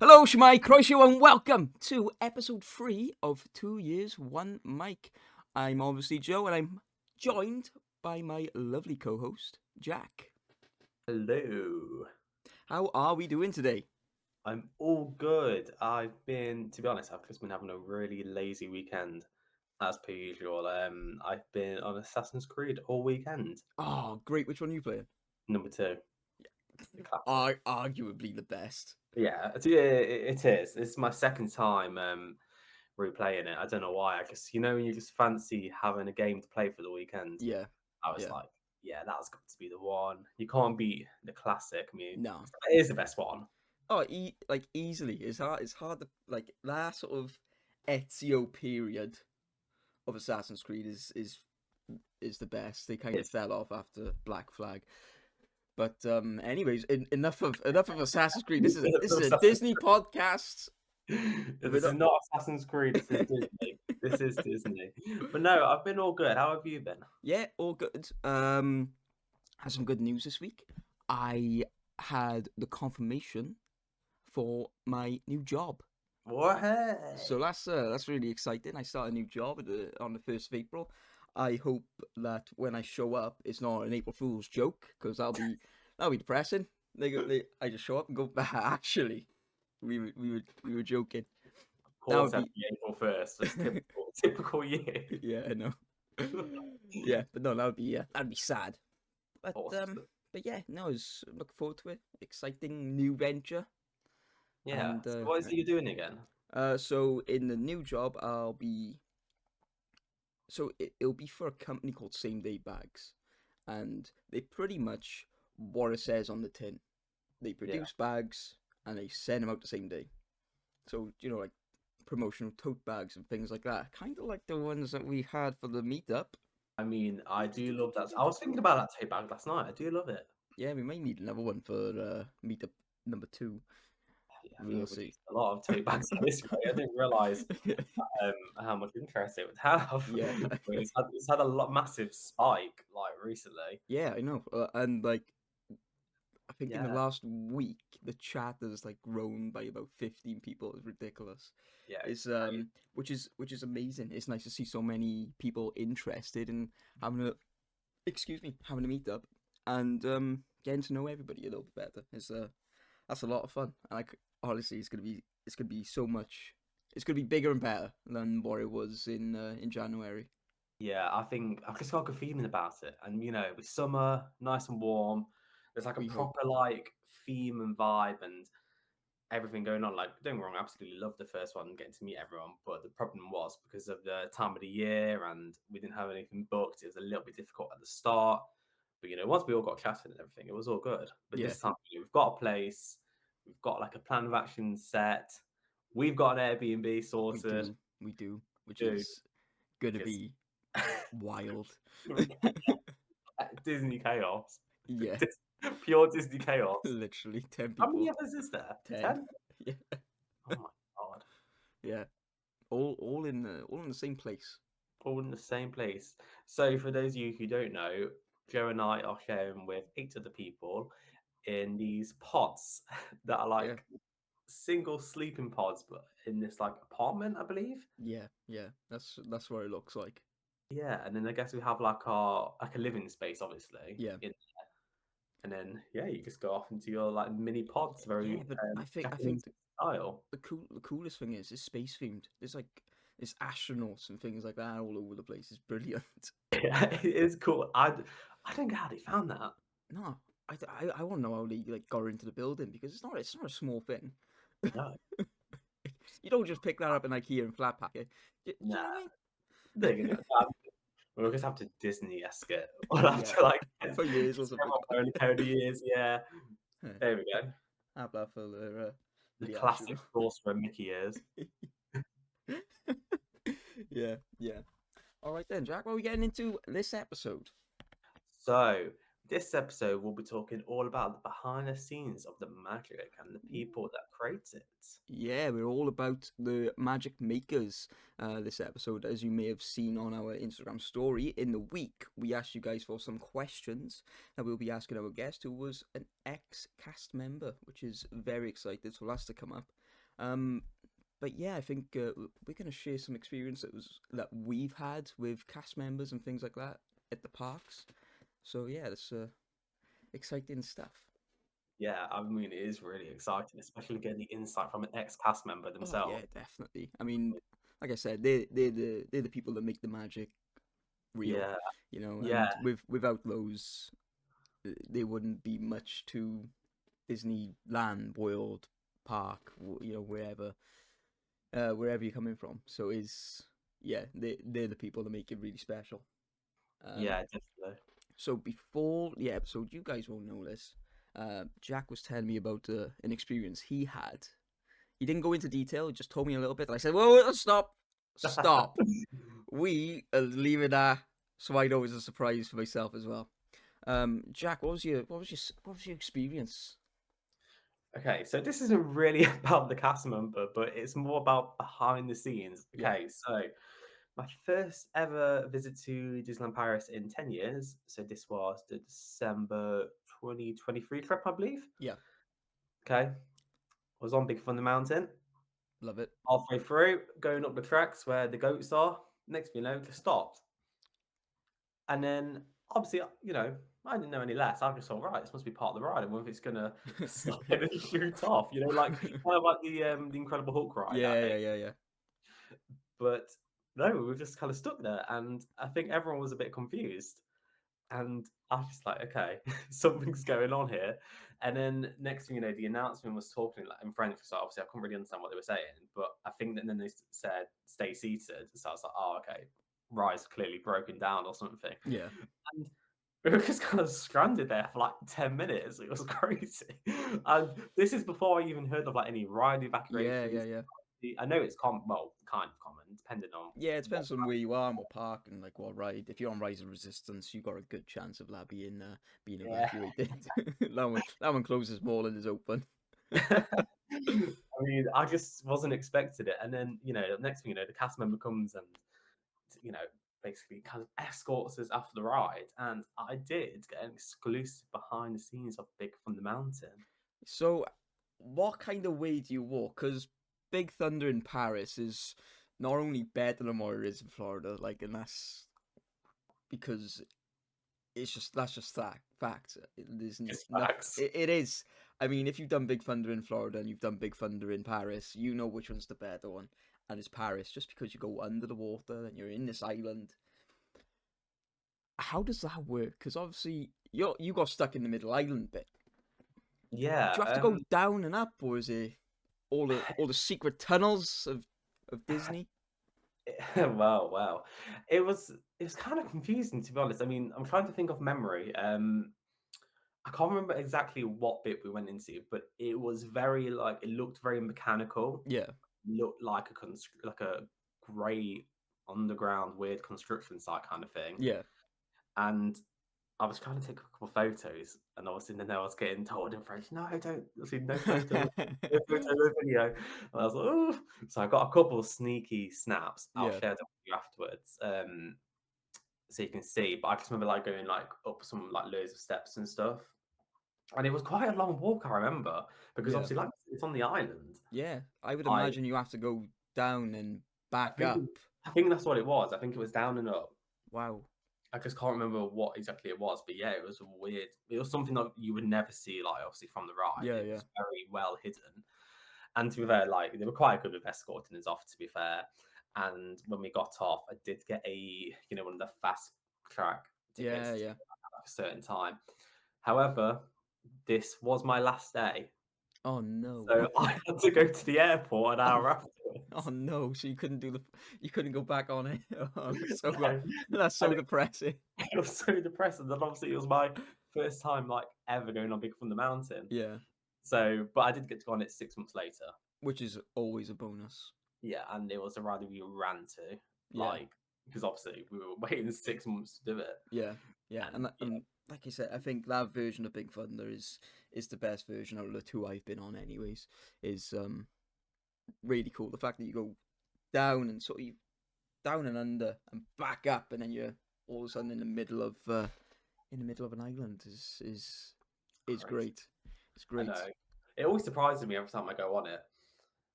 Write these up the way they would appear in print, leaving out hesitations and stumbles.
Hello, Shemai Croyshow, and welcome to episode 3 of 2 Years, 1 Mic. I'm obviously Joe, and I'm joined by my lovely co host, Jack. Hello. How are we doing today? I'm all good. To be honest, I've just been having a really lazy weekend, as per usual. I've been on Assassin's Creed all weekend. Oh, great. Which one are you playing? Number two, the classic. Arguably the best. Yeah, it is. It's my second time replaying it. I don't know why. I guess when you just fancy having a game to play for the weekend. Yeah, I was yeah. like, yeah, that's got to be the one. You can't beat the classic. I mean, No. it is the best one. Oh, easily. It's hard to, that sort of Ezio period of Assassin's Creed is the best. They kind of It's fell off after Black Flag. But anyways, enough of Assassin's Creed. This is a Disney podcast. This is not Assassin's Creed. This is Disney. This is Disney. But no, I've been all good. How have you been? Yeah, all good. Had some good news this week. I had the confirmation for my new job. What? So that's really exciting. I start a new job on the 1st of April. I hope that when I show up, it's not an April Fool's joke, because that'll be depressing. I just show up and go, actually, we were joking. Of That course, would every be April 1st. That's typical year. yeah, I know. Yeah, but no, that'd be sad. But Awesome. but yeah, no, I was looking forward to it. Exciting new venture, Yeah. and So what is it you're doing again? so in the new job, it'll be for a company called Same Day Bags, and they pretty much what it says on the tin. They Yeah. produce bags and they send them out the same day. So like promotional tote bags and things like that, kind of like the ones that we had for the meetup. I mean, I do love that. I was thinking about that tape bag last night. I do love it. Yeah, we might need another one for meetup number 2. Yeah, I think We'll we've see. produced a lot of tape bags this way. I didn't realise how much interest it would have. Yeah, But it's had a massive spike like recently. yeah, I know. And I think in the Yeah, last week, the chat has grown by about 15 people. It's ridiculous. yeah, it's It's crazy. which is amazing. It's nice to see so many people interested in having a having a meetup and getting to know everybody a little bit better. That's a lot of fun. And honestly, it's gonna be so much. It's gonna be bigger and better than what it was in January. Yeah, I think I've just got a good feeling about it. And with summer, nice and warm, there's like a We hope. proper theme and vibe and everything going on. Like, don't get me wrong, I absolutely loved the first one, getting to meet everyone. But the problem was because of the time of the year and we didn't have anything booked, it was a little bit difficult at the start. But once we all got chatting and everything, it was all good. But Yeah, this time, we've got a place, we've got like a plan of action set, we've got an Airbnb we sorted. do. We do, which Dude, is gonna just be wild. Disney chaos. Yeah, Pure Disney chaos. literally 10 How many people. others is there? 10. 10? Yeah, Oh my god. yeah. All in the same place. All in the same place. So, for those of you who don't know, Joe and I are sharing with 8 other people in these pods that are Yeah, like single sleeping pods, but in this apartment, I believe. yeah, yeah. That's what it looks like. Yeah, and then I guess we have like a living space, obviously, Yeah, and then you just go off into your mini pods, yeah. very But I think Japanese style. the coolest thing is it's space themed. There's astronauts and things like that all over the place. It's brilliant. Yeah, it is cool. I don't get how they found that. No, I want to know how they got into the building, because it's not a small thing. No, You don't just pick that up in IKEA and flat pack it. Do you know nah, what I mean? they're gonna. We'll just have to Disney-esque it. We'll have Yeah, to for years or just something. have our own code of years. Yeah, there we go. Have that for The the classic astronaut. sorcerer Mickey ears. Yeah, yeah. All right then, Jack. What are we getting into this episode? So this episode, we'll be talking all about the behind the scenes of the magic and the people that create it. Yeah, we're all about the magic makers this episode. As you may have seen on our Instagram story, in the week, we asked you guys for some questions that we'll be asking our guest, who was an ex cast member, which is very excited for us to come up. Um, but yeah, I think we're gonna share some experiences that we've had with cast members and things like that at the parks. So yeah, that's exciting stuff. Yeah, I mean, it is really exciting, especially getting the insight from an ex-cast member Oh yeah, themselves. definitely. I mean, like I said, they're the people that make the magic real, Yeah, yeah, and without those, there wouldn't be much to Disneyland World Park, wherever you're coming from. So is yeah, they're the people that make it really special. Um, yeah, definitely. so before the episode, you guys won't know this. Jack was telling me about an experience he had. He didn't go into detail; he just told me a little bit. And I said, "Whoa, stop, stop. We are leaving that so I know it's a surprise for myself as well." Jack, what was your experience? Okay, so this isn't really about the cast member, but it's more about behind the scenes. Yeah, Okay, so my first ever visit to Disneyland Paris in 10 years. So this was the December 2023 trip, I believe. yeah, Okay, was on Big Thunder Mountain. love it. Halfway through, going up the tracks where the goats are. Next thing you know, just stopped. And then obviously, I didn't know any less. I just thought, right, this must be part of the ride. I wonder if it's gonna slide and shoot off, like kind of like the Incredible Hulk ride, I Yeah, think. yeah, yeah, yeah. But no, we were just kind of stuck there, and I think everyone was a bit confused. And I was just like, okay, something's going on here. And then next thing you know, the announcement was talking like in French, so obviously I couldn't really understand what they were saying. But I think that then they said stay seated. So I was like, oh, okay, ride's clearly broken down or something. Yeah, And we were just kind of stranded there for like 10 minutes. It was crazy. And this is before I even heard of like any ride yeah, evacuations. yeah, yeah. I know it's well, kind of common, depending on Yeah, it what. depends on where you are and what park and like what ride. If you're on Rise of Resistance, you got a good chance of that being Yeah. evacuated. that one closes more than is open. I mean, I just wasn't expecting it. And then, the next thing you know, the cast member comes and, you know, basically kind of escorts us after the ride. And I did get an exclusive behind the scenes of Big Thunder Mountain. So, what kind of way do you walk? Because Big Thunder in Paris is not only better than what it is in Florida, like, and that's because that's just fact. There's Just nothing. facts. It is. I mean, if you've done Big Thunder in Florida and you've done Big Thunder in Paris, you know which one's the better one, and it's Paris. Just because you go under the water and you're in this island, how does that work? Because obviously you got stuck in the middle island bit. Yeah. Do you have to go down and up, or is it all the secret tunnels of Disney? Wow, wow. It was kind of confusing, to be honest. I mean, I'm trying to think of memory. I can't remember exactly what bit we went into, but it was very like it looked very mechanical. Yeah, Looked like like a grey underground weird construction site kind of thing. yeah, And I was trying to take a couple of photos, and obviously then I was getting told in French, no, don't, obviously no photo, no photo, no video. And I was like, oh, so I got a couple of sneaky snaps. I'll yeah. share them with you afterwards, so you can see. But I just remember like going like up some like loads of steps and stuff, and it was quite a long walk. I remember because Yeah, obviously like it's on the island. yeah. I would I imagine you have to go down and I back think up. I think that's what it was. I think it was down and up. Wow. I just can't remember what exactly it was, but yeah, it was weird. It was something that you would never see, like obviously from the ride. Yeah, It yeah, was very well hidden, and to be fair, like they were quite good with escorting us off. To be fair, and when we got off, I did get one of the fast track tickets yeah, to yeah. at a certain time. However, this was my last day, Oh no. so I had to go to the airport an Oh, hour oh afterwards. no. So you couldn't go back on it. Oh, No, that's so and depressing. it was so depressing. And obviously, it was my first time like ever going on Big Thunder Mountain. Yeah, So, but I did get to go on it 6 months later. which is always a bonus. Yeah, and it was a ride we ran to, Yeah, like, because obviously we were waiting 6 months to do it. yeah, yeah. And And that- and like I said, I think that version of Big Thunder is the best version out of the two I've been on. Anyways, is really cool. The fact that you go down and sort of down and under and back up, and then you're all of a sudden in the middle of an island is crazy. great. It's I great. know. It always surprises me every time I go on it.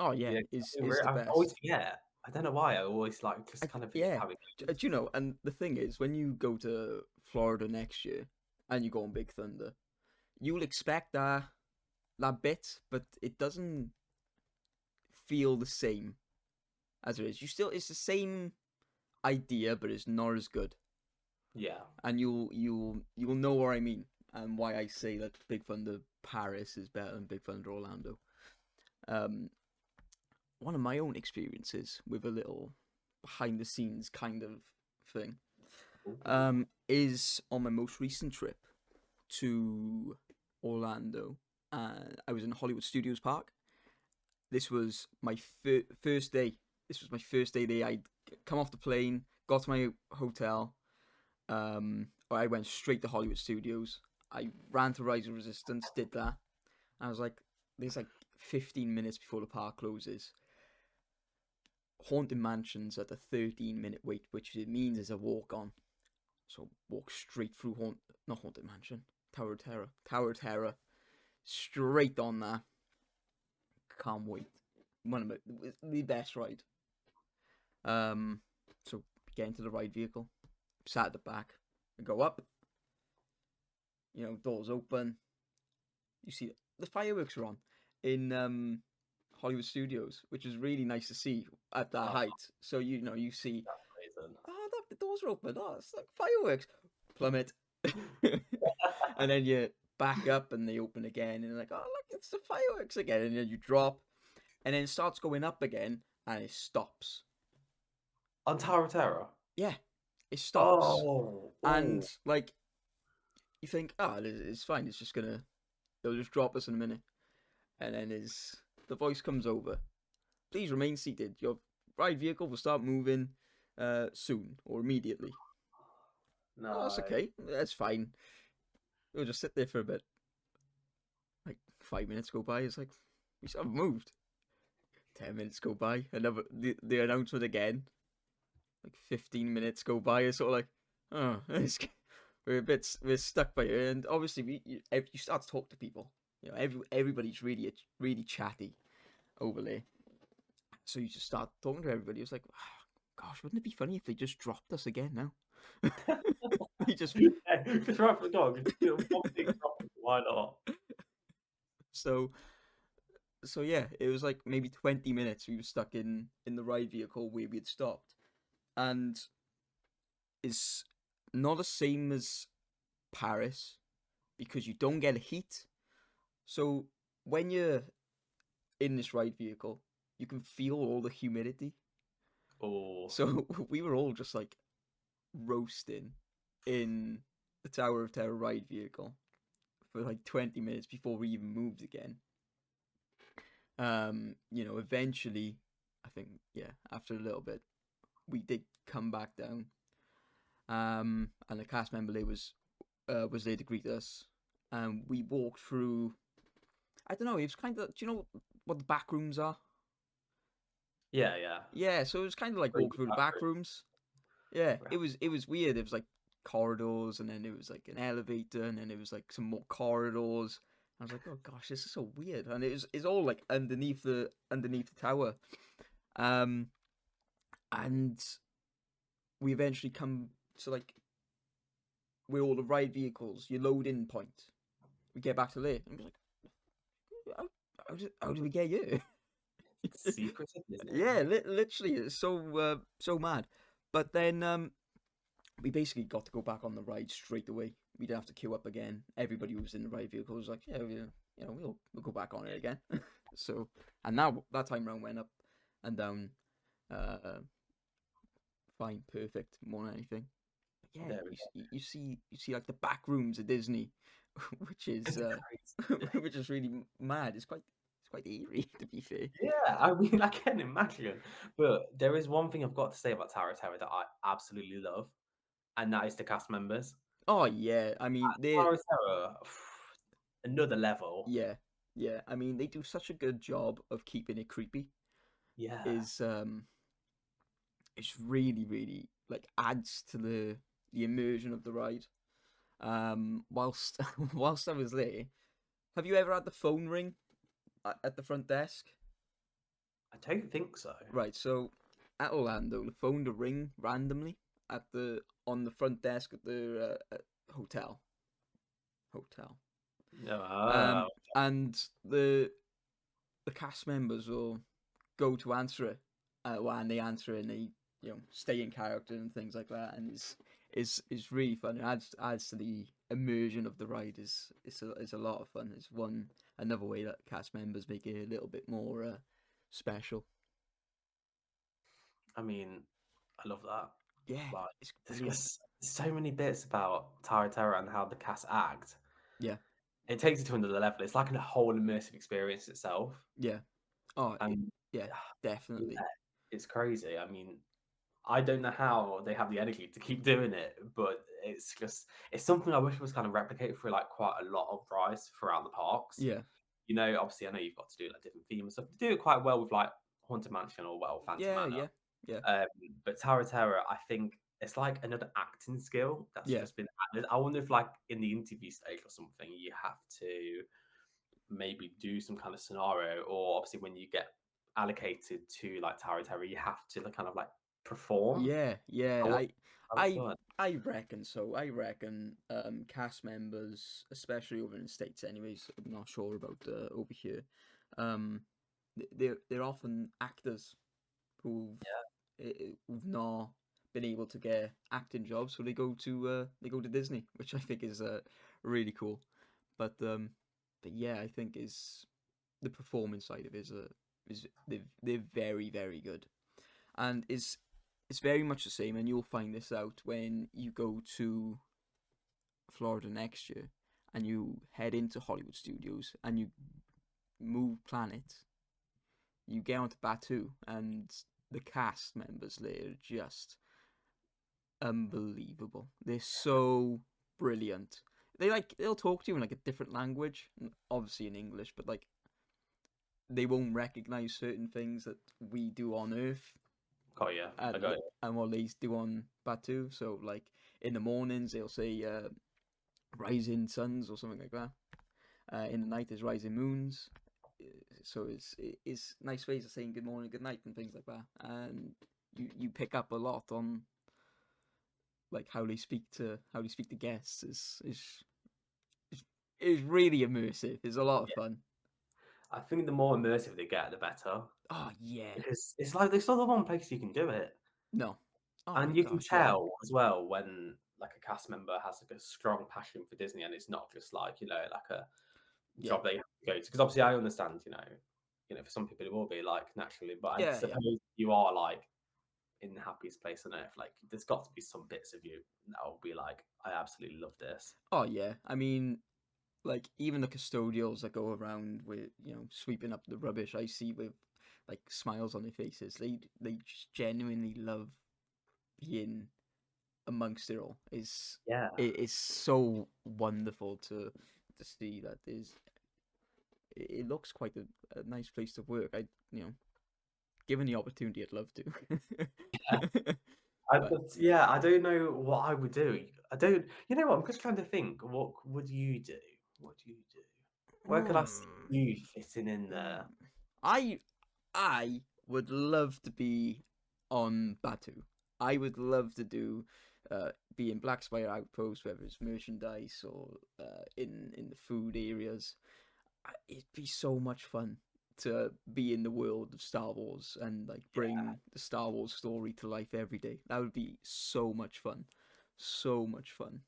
Oh yeah, Yeah, is the I always best. forget. I don't know why. I always like just kind of forget Yeah, how it goes. do you know? And the thing is, when you go to Florida next year and you go on Big Thunder, you'll expect that bit, but it doesn't feel the same as it is. It's the same idea, but it's not as good. Yeah. And you'll know what I mean and why I say that Big Thunder Paris is better than Big Thunder Orlando. Um, one of my own experiences with a little behind the scenes kind of thing Ooh. is on my most recent trip to Orlando. I was in Hollywood Studios Park. This was my first day. This was my first day there. I'd come off the plane, got to my hotel. I went straight to Hollywood Studios. I ran to Rise of Resistance, did that. I was like, there's like 15 minutes before the park closes. Haunted Mansion's at a 13-minute wait, which it means is a walk on. So walk straight through not Haunted Mansion, Tower of Terror. Tower of Terror, straight on that. Can't wait. One of the best ride. So get into the ride vehicle, sat at the back, and go up. Doors open. You see the fireworks are on in Hollywood Studios, which is really nice to see at that Oh, height. So you see, that's amazing. oh look, the doors are open. Oh, it's like fireworks. Plummet, and then you back up and they open again, and you're like, oh look, it's the fireworks again, and then you drop, and then it starts going up again, and it stops. On Tower of Terror. Yeah, it stops, Oh, and oh. like you think, it's fine. It's just gonna, they'll just drop us in a minute, and then the voice comes over. Please remain seated. Your ride vehicle will start moving soon or immediately. Oh, that's No. okay. That's fine. We'll just sit there for a bit. Like 5 minutes go by. It's like we still haven't moved. 10 minutes go by. Another the announcement again. Like 15 minutes go by. It's sort of like, oh, we're stuck by it. And obviously, if you start to talk to people, everybody's really chatty over there. So you just start talking to everybody. It's like, gosh, wouldn't it be funny if they just dropped us again now? They just Just right for the dog. Just do one big drop. Why not? so yeah, it was like maybe 20 minutes we were stuck in the ride vehicle where we had stopped, and it's not the same as Paris because you don't get heat. So when you're in this ride vehicle, you can feel all the humidity. Oh, So we were all just like roasting in the Tower of Terror ride vehicle for like 20 minutes before we even moved again. Eventually, I think, yeah, after a little bit, we did come back down. And the cast member there was there to greet us. And we walked through. I don't know. It was kind of. Do you know what the back rooms are? yeah, yeah. Yeah. So it was kind of like walk Crazy through the back backwards. rooms. Yeah. Right. It was weird. It was like corridors, and then it was like an elevator, and then it was like some more corridors. I was like, oh gosh, this is so weird. And it's all like underneath the tower. Um, and we eventually come to like where all the ride vehicles, your load in point. We get back to there, and we're like, how did we get here? Secrets of Disney. Yeah, literally, it's so mad. But then we basically got to go back on the ride straight away. We didn't have to queue up again. Everybody who was in the ride vehicle was like, yeah, we'll go back on it again. So, and now that time round went up and down, fine, perfect, more than anything. But yeah, There we go. you see like the back rooms at Disney, which is It's crazy. which is really mad. It's quite eerie, to be fair. Yeah, I mean, I can imagine. But there is one thing I've got to say about Tower of Terror that I absolutely love, and that is the cast members. Oh yeah, I mean they Tower of Terror, another level. yeah, yeah. I mean they do such a good job of keeping it creepy. Yeah. Is It's really like adds to the immersion of the ride. Whilst whilst I was there, have you ever had the phone ring at the front desk? don't think so. Right, so at Orlando, the phone to ring randomly at the on the front desk at the hotel. Oh, Um, and the cast members will go to answer it, and they answer it and they stay in character and things like that, and it's really fun. It adds to the immersion of the ride. Is a lot of fun. It's another way that cast members make it a little bit more special. I mean, I love that. Yeah, Like, it's there's brilliant. just so many bits about Tower of Terror and how the cast act. Yeah, It takes it to another level. It's like a whole immersive experience itself, yeah. Oh, and yeah, yeah, definitely. it's crazy. I mean, I don't know how they have the energy to keep doing it, but it's something I wish was kind of replicated for like quite a lot of rides throughout the parks. Yeah, Obviously, I know you've got to do like different themes and stuff. They do it quite well with like Haunted Mansion or Phantom yeah, Manor. yeah, yeah, Um, but Tower of Terror, I think it's like another acting skill that's yeah, just been added. I wonder if, like, in the interview stage or something, you have to maybe do some kind of scenario, or obviously when you get allocated to like Tower of Terror, you have to like, kind of like perform. yeah, I yeah. wonder how that's I, done. I reckon so. I reckon cast members, especially over in the States, anyways. I'm not sure about over here. Um, they're often actors who've not been able to get acting jobs, so they go to Disney, which I think is really cool. But yeah, I think is the performance side of it is they're very very good, and is it's very much the same. And you'll find this out when you go to Florida next year, and you head into Hollywood Studios, and you move planet. You get onto Batu, and the cast members there are just unbelievable. They're so brilliant. They'll talk to you in like a different language, obviously in English, but like they won't recognize certain things that we do on Earth Got you. I and got you. and what they do on Batu. So like in the mornings they'll say rising suns or something like that. In the night there's rising moons. So it's nice ways of saying good morning, good night, and things like that. And you pick up a lot on like how they speak to guests is really immersive. It's a lot of fun. I think the more immersive they get, the better, Oh yeah. because it's like there's only one place you can do it. No. Oh my And you can gosh, yeah. tell as well when like a cast member has like a strong passion for Disney, and it's not just like like a Yeah. job they have to go to. Because obviously, I understand, for some people it will be like naturally, but I Yeah, yeah. suppose you are like in the happiest place on earth. Like, there's got to be some bits of you that will be like, I absolutely love this. Oh yeah. I mean, like even the custodials that go around with sweeping up the rubbish, I see with like smiles on their faces. They just genuinely love being amongst it all. Yeah, It is so wonderful to see that it looks quite a nice place to work. Given the opportunity, I'd love to. But yeah. I don't know what I would do. I don't. You know what? I'm just trying to think. What would you do? What do you do? Where could I see hmm, you fitting in there? hmm. I I would love to be on Batu. I would love to be in Black Spire Outpost, whether it's merchandise or in the food areas. It'd be so much fun to be in the world of Star Wars and like bring the Star Wars story to life every day. That would be so much fun. So much fun.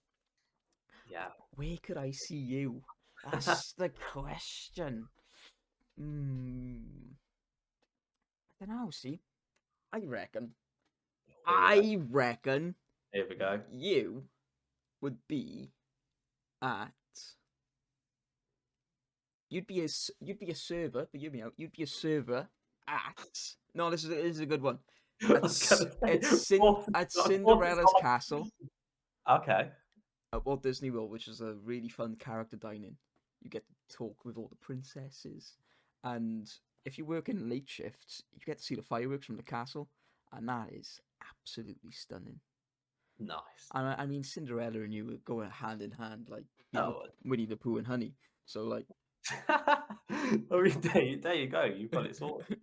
Yeah. Where could I see you? That's the question. Hmm. I don't know, see. I reckon. Here we go. I reckon Here we go. you would be at you'd be a server, but you'd be a server at no, this is a good one. I was gonna say, At what is Cinderella's castle on? Okay. at Walt Disney World, which is a really fun character dining. You get to talk with all the princesses, and if you work in late shifts, you get to see the fireworks from the castle, and that is absolutely stunning. Nice. And I mean, Cinderella and you go hand in hand, like Oh. Winnie the Pooh and Honey. So like, I mean, there you go. You've got it sorted.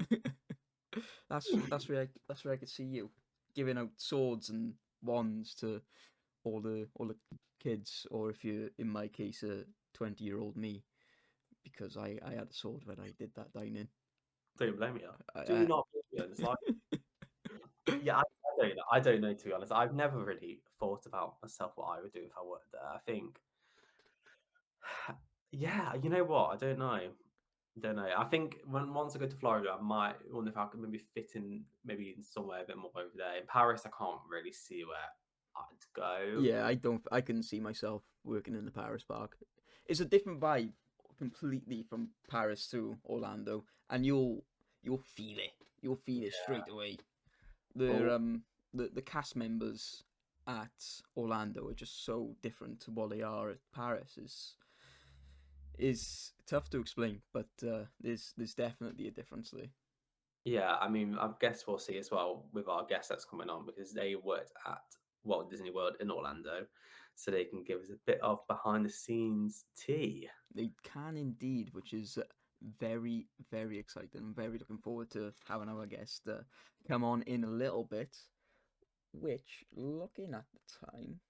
that's where I could see you giving out swords and wands to all the kids, or if you're in my case a 20-year-old me, because I had a sword when I did that dining. Don't blame me. Do I, not blame me. It's like, yeah, I don't know. I don't know, to be honest. I've never really thought about myself what I would do if I worked there. I think, yeah, you know what? I don't know. Don't know. I think once I go to Florida, I might wonder if I could maybe fit in maybe in somewhere a bit more over there. In Paris, I can't really see where I'd go. yeah, I couldn't see myself working in the Paris park. It's a different vibe completely from Paris to Orlando, and you'll feel it. You'll feel it straight away. The Well, um the cast members at Orlando are just so different to what they are at Paris. Is tough to explain, but there's definitely a difference there. yeah, I mean, I guess we'll see as well with our guest that's coming on because they worked at Walt Disney World in Orlando, so they can give us a bit of behind the scenes tea. They can indeed, which is very, very exciting. I'm very looking forward to having our guest come on in a little bit. Which, looking at the time,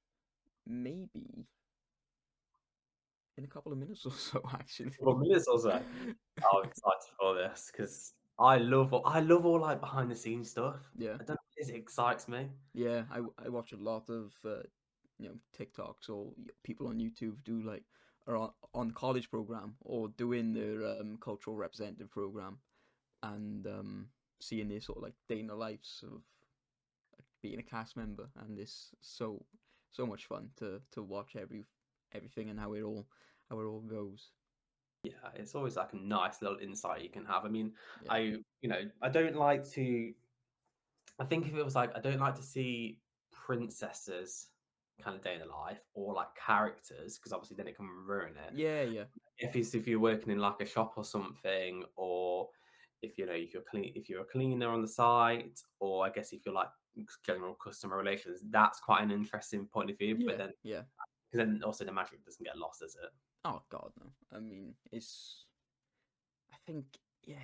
maybe in a couple of minutes or so, actually. Well, me also, I'm excited for this because I love all like behind the scenes stuff. Yeah, I don't know, it excites me. yeah. I watch a lot of TikToks or people on YouTube do like are on college program or doing their cultural representative program, and seeing their sort of like day in the lives of being a cast member, and it's so much fun to watch everything and how it all goes. Yeah, it's always like a nice little insight you can have. I mean, Yeah, I don't like to. I think if it was like, I don't like to see princesses kind of day in the life or like characters because obviously then it can ruin it. yeah, yeah, If you're working in like a shop or something, or if you're a cleaner on the site, or I guess if you're like general customer relations, that's quite an interesting point of view. But yeah, then yeah. because then also the magic doesn't get lost, does it? Oh God, no. I mean, I think yeah,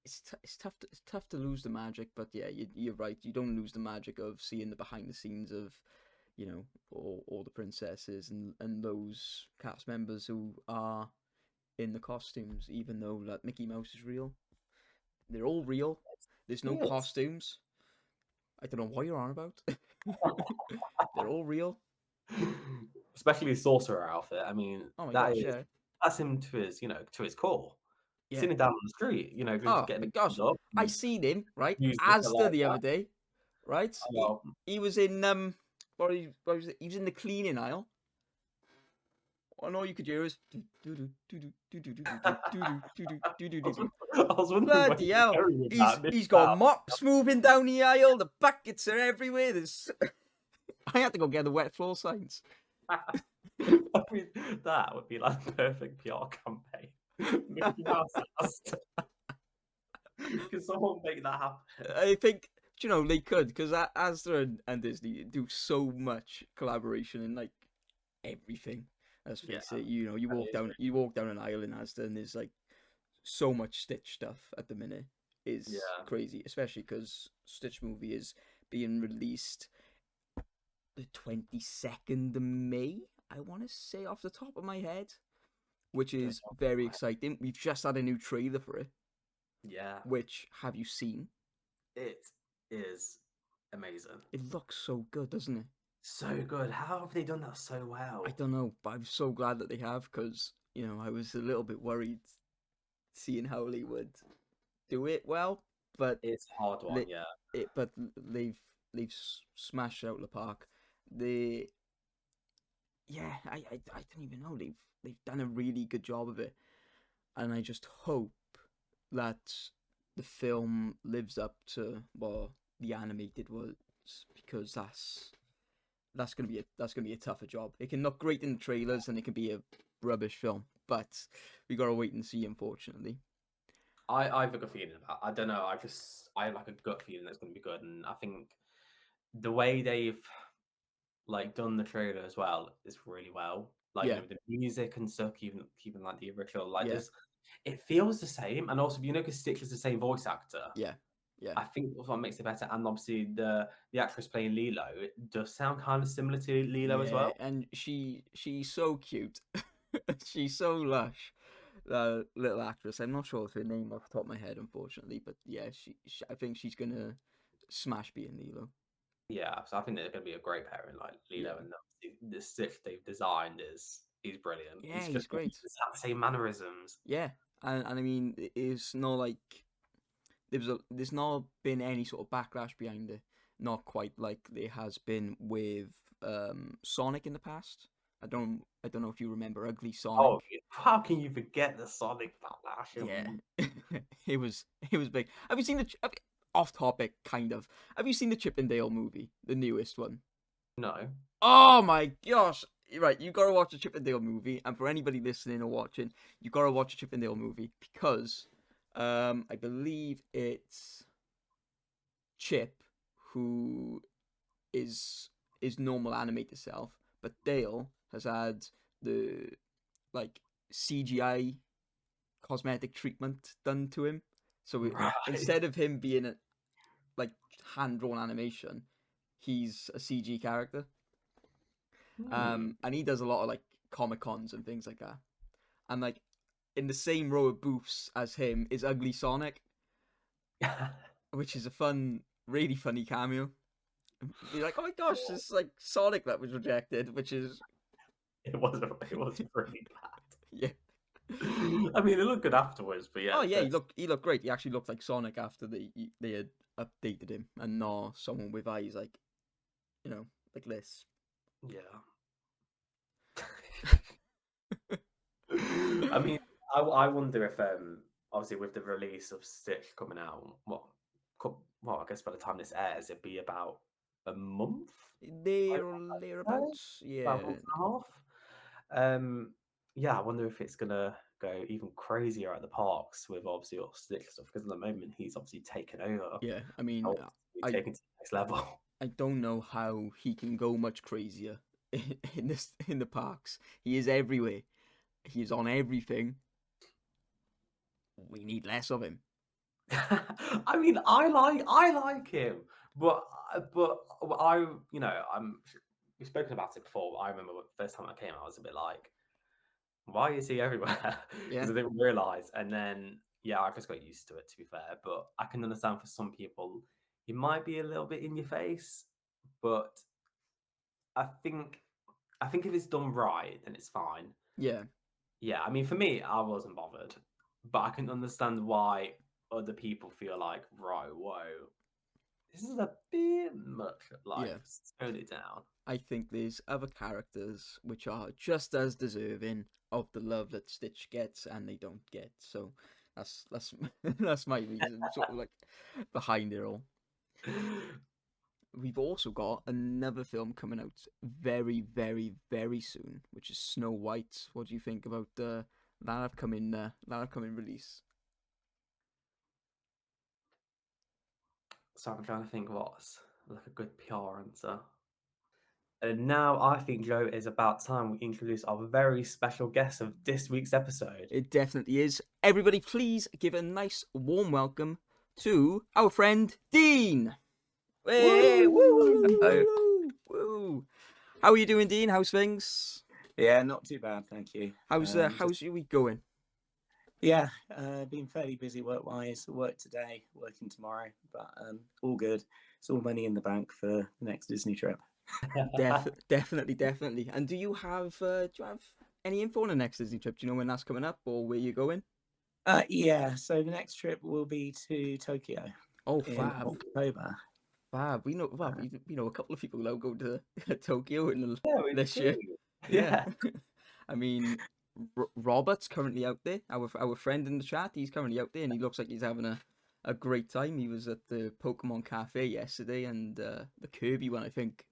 it's tough to lose the magic, but yeah, you're right. You don't lose the magic of seeing the behind the scenes of all the princesses and those cast members who are in the costumes, even though like Mickey Mouse is real. They're all real. There's no Yes. costumes. I don't know what you're on about. They're all real. Especially his sorcerer outfit. I mean, Oh my that gosh, is yeah, that's him to his core. yeah. Sitting down on the street, just Oh getting my him gosh, up I and seen him right music Asda like the that. other day. Right, Oh, he was in what was it? He was in the cleaning aisle, and all you could hear was I was wondering where bloody you were hell. going with that. Missed He's got that. mops moving down the aisle. The buckets are everywhere. There's I had to go get the wet floor signs. I mean, that would be like the perfect PR campaign. Mickey Mouse has to- Can someone make that happen? I think they could, because Asda and Disney do so much collaboration in like everything. Let's Yeah, face it. that is You walk down an aisle in Asda, and there's like so much Stitch stuff at the minute. Is yeah. crazy, especially because Stitch movie is being released the 22nd of May. I want to say off the top of my head, which Don't is know very why. exciting. We've just had a new trailer for it. Yeah, Which have you seen? it is amazing. It looks so good, doesn't it? So good. How have they done that so I well? don't know, but I'm so glad that they have, because I was a little bit worried seeing how they would do it well, but It's a hard one, they, yeah. but they've smashed out the park. They Yeah, I don't even know. They've done a really good job of it, and I just hope that the film lives up to what the animated was, because that's gonna be a tougher job. It can look great in the trailers, and it can be a rubbish film, but we gotta wait and see. Unfortunately, I have a good feeling about. I don't know. I have like a gut feeling that's going to be good, and I think the way they've like done the trailer as well is really well. Like yeah, with the music and stuff, keeping like the original. Like yeah, there's, it feels the same, and also because Stitch is the same voice actor. yeah. Yeah. I think that's what makes it better. And obviously the actress playing Lilo, it does sound kind of similar to Lilo as Yeah, well. and she's so cute. She's so lush. Little actress. I'm not sure of her name off the top of my head, unfortunately, but yeah, she I think she's gonna smash being Lilo. Yeah, so I think they're going to be a great pairing, like Lilo, Yeah, and the Stitch they've designed is brilliant. yeah, He's he's just he great. just has the same mannerisms. Yeah, and I mean, it's not like there's not been any sort of backlash behind it. Not quite like there has been with Sonic in the past. I don't know if you remember Ugly Sonic. Oh, how can you forget the Sonic backlash? Yeah, it was big. Have you seen off topic kind of? Have you seen the Chip and Dale movie, the newest one? No. Oh my gosh! Right, you gotta watch the Chip and Dale movie, and for anybody listening or watching, you gotta watch the Chip and Dale movie because, I believe it's Chip who is normal animated self, but Dale has had the like CGI cosmetic treatment done to him. So Right. instead of him being like hand drawn animation, he's a CG character. Hmm. And he does a lot of like Comic Cons and things like that. And like in the same row of booths as him is Ugly Sonic, which is a fun, really funny cameo. Be like, oh my gosh, this is like Sonic that was rejected, which is It was pretty yeah. bad. I mean, it looked good afterwards, but yeah, Oh the yeah, first he looked great. He actually looked like Sonic after they had updated him, and not someone with eyes like like this. yeah. I mean, I wonder if obviously with the release of Stitch coming out, well, I guess by the time this airs, it'd be about a month, There or I'd say, thereabouts, about a yeah, month and a half. Yeah, I wonder if it's gonna go even crazier at the parks with obviously all Stitch stuff because at the moment he's obviously taken over. yeah. I mean, Oh, he's I taken to the next level. I don't know how he can go much crazier in the parks. He is everywhere. He's on everything. We need less of him. I mean, I like him, but I we've spoken about it before. I remember the first time I came, I was a bit like, why is he everywhere? Yeah, Because I didn't realize, and then yeah, I just got used to it. To be fair, but I can understand for some people, he might be a little bit in your face, but I think I think if it's done right, then it's fine. yeah, Yeah, I mean, for me, I wasn't bothered, but I can understand why other people feel like, right, whoa, this is a bit much. Like, yeah. tone it down. I think there's other characters which are just as deserving of the love that Stitch gets and they don't get. So that's that's my reason, sort of like behind it all. We've also got another film coming out very, very, very soon, which is Snow White. What do you think about that upcoming release? So I'm trying to think what's like a good PR answer. And now I think, Joe, is about time we introduce our very special guest of this week's episode. It definitely is. Everybody, please give a nice warm welcome to our friend Dean. Hey, woo, woo, Woo! woo, Oh, woo, woo. How are you doing, Dean? How's things? yeah, not too bad, thank you. Just How's your week going? yeah, been fairly busy work-wise. Work today, working tomorrow, but all good. It's all money in the bank for the next Disney trip. Definitely. And do you have any info on the next Disney trip? Do you know when that's coming up or where you're going? Yeah, so the next trip will be to Tokyo Oh, in fab, October. fab. We know a couple of people that go to Tokyo Yeah, we this do. year. Yeah, Yeah. I mean, Robert's currently out there. Our friend in the chat, he's currently out there, and he looks like he's having a great time. He was at the Pokemon Cafe yesterday, and the Kirby one, I think,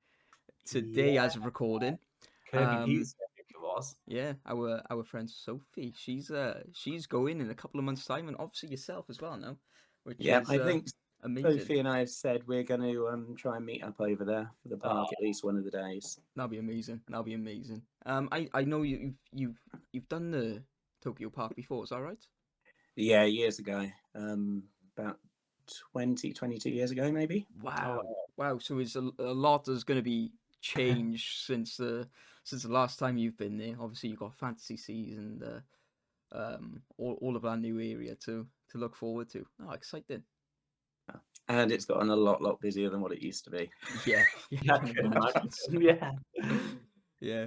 today Yeah. as of recording. Kirby Pizza, I think it was. Yeah, our friend Sophie, she's going in a couple of months' time, and obviously yourself as well now, which Yeah, is I think amazing. Sophie and I have said we're going to try and meet up over there for the park at least one of the days. That'll be amazing. That'll be amazing. I know you've done the Tokyo Park before. Is that right? Yeah, years ago, about 22 years ago, maybe. Wow, wow. So it's a lot is going to be changed since the last time you've been there. Obviously, you've got Fantasy Seas and all of that new area to look forward to. Oh, exciting! And it's gotten a lot busier than what it used to be. Yeah, yeah, I can imagine. Yeah. Yeah.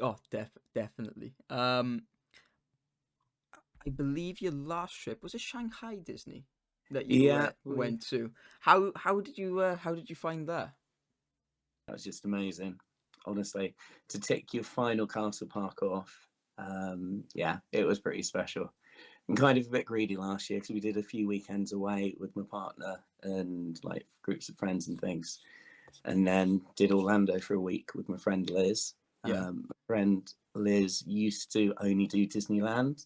Oh, definitely. I believe your last trip was it Shanghai Disney that you went to. How did you find that? That was just amazing, honestly. To tick your final castle park off, yeah, it was pretty special. I'm kind of a bit greedy last year because we did a few weekends away with my partner and like groups of friends and things, and then did Orlando for a week with my friend Liz. Yeah. My friend Liz used to only do Disneyland,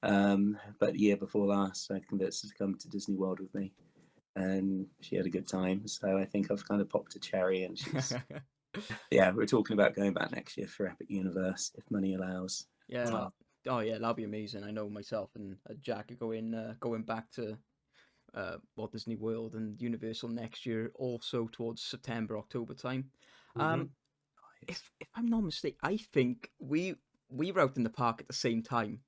but the year before last, I convinced her to come to Disney World with me, and she had a good time. So I think I've kind of popped a cherry, and she's yeah. We're talking about going back next year for Epic Universe if money allows. Yeah. Oh yeah, that'll be amazing. I know myself and Jack are going back to Walt Disney World and Universal next year, also towards September, October time. If I'm not mistaken, I think we were out in the park at the same time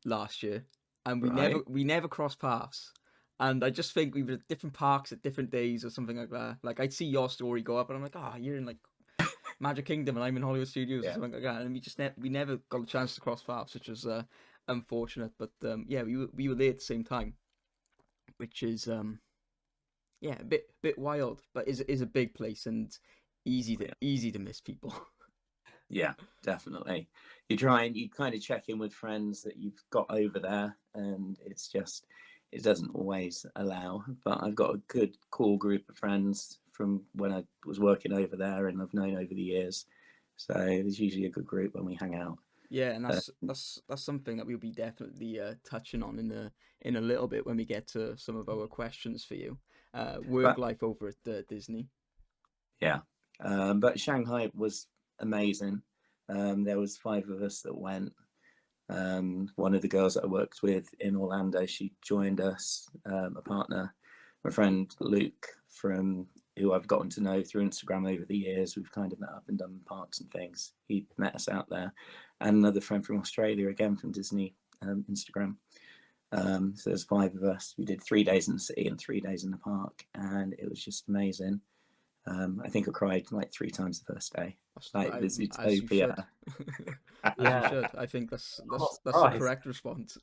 last year, and we never crossed paths. And I just think we were at different parks at different days or something like that. Like I'd see your story go up, and I'm like, oh, you're in like Magic Kingdom, and I'm in Hollywood Studios or something like that. And we never got a chance to cross paths, which was unfortunate. But yeah, we were there at the same time, which is yeah, a bit wild, but is a big place and easy to miss people. Yeah, definitely. You kind of check in with friends that you've got over there, and it's just it doesn't always allow. But I've got a good core group of friends from when I was working over there, and I've known over the years. So there's usually a good group when we hang out. Yeah, and that's something that we'll be definitely touching on in a little bit when we get to some of our questions for you. Work life over at Disney. Yeah, but Shanghai was amazing. There was 5 of us that went. One of the girls that I worked with in Orlando, she joined us. A partner, my friend Luke, from who I've gotten to know through Instagram over the years. We've kind of met up and done parks and things. He met us out there, and another friend from Australia, again from Disney Instagram. So there's 5 of us. We did 3 days in the city and 3 days in the park, and it was just amazing. I think I cried like 3 times the first day. Like this utopia. Yeah, I think that's the correct response.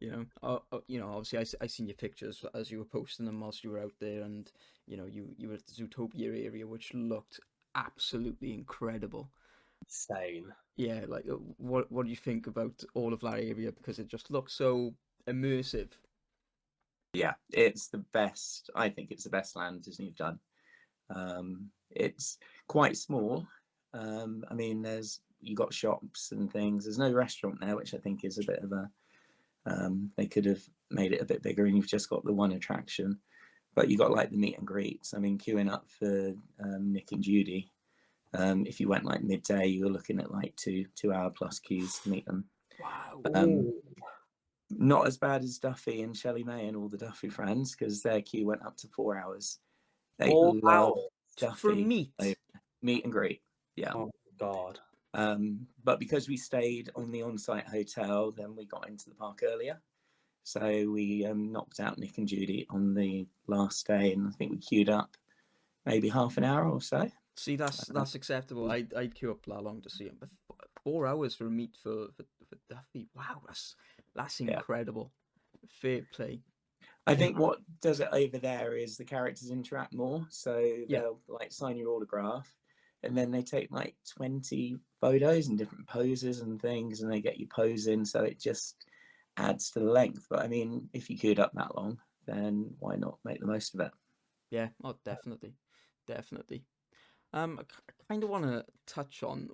You know, obviously I seen your pictures as you were posting them whilst you were out there, and you know you were at the Zootopia area, which looked absolutely incredible. Insane. Yeah, like what do you think about all of that area, because it just looks so immersive? Yeah, it's the best. I think it's the best land Disney have done. It's quite small. I mean, you got shops and things. There's no restaurant there, which I think is a bit of a. They could have made it a bit bigger, and you've just got the one attraction. But you got like the meet and greets. I mean, queuing up for Nick and Judy. If you went like midday, you were looking at like 2-hour plus queues to meet them. Wow. Not as bad as Duffy and Shelley May and all the Duffy friends, because their queue went up to 4 hours. They love Duffy for meet and greet. Yeah. Oh God. But because we stayed on the on-site hotel, then we got into the park earlier. So we knocked out Nick and Judy on the last day, and I think we queued up maybe half an hour or so. See, that's acceptable. I'd queue up that long to see him, but 4 hours for a meet for Duffy. Wow, that's incredible. Fair play. I think what does it over there is the characters interact more, so they'll like sign your autograph, and then they take like 20 photos in different poses and things, and they get you posing, so it just adds to the length. But I mean, if you queued up that long, then why not make the most of it? Yeah, oh, definitely. I kind of want to touch on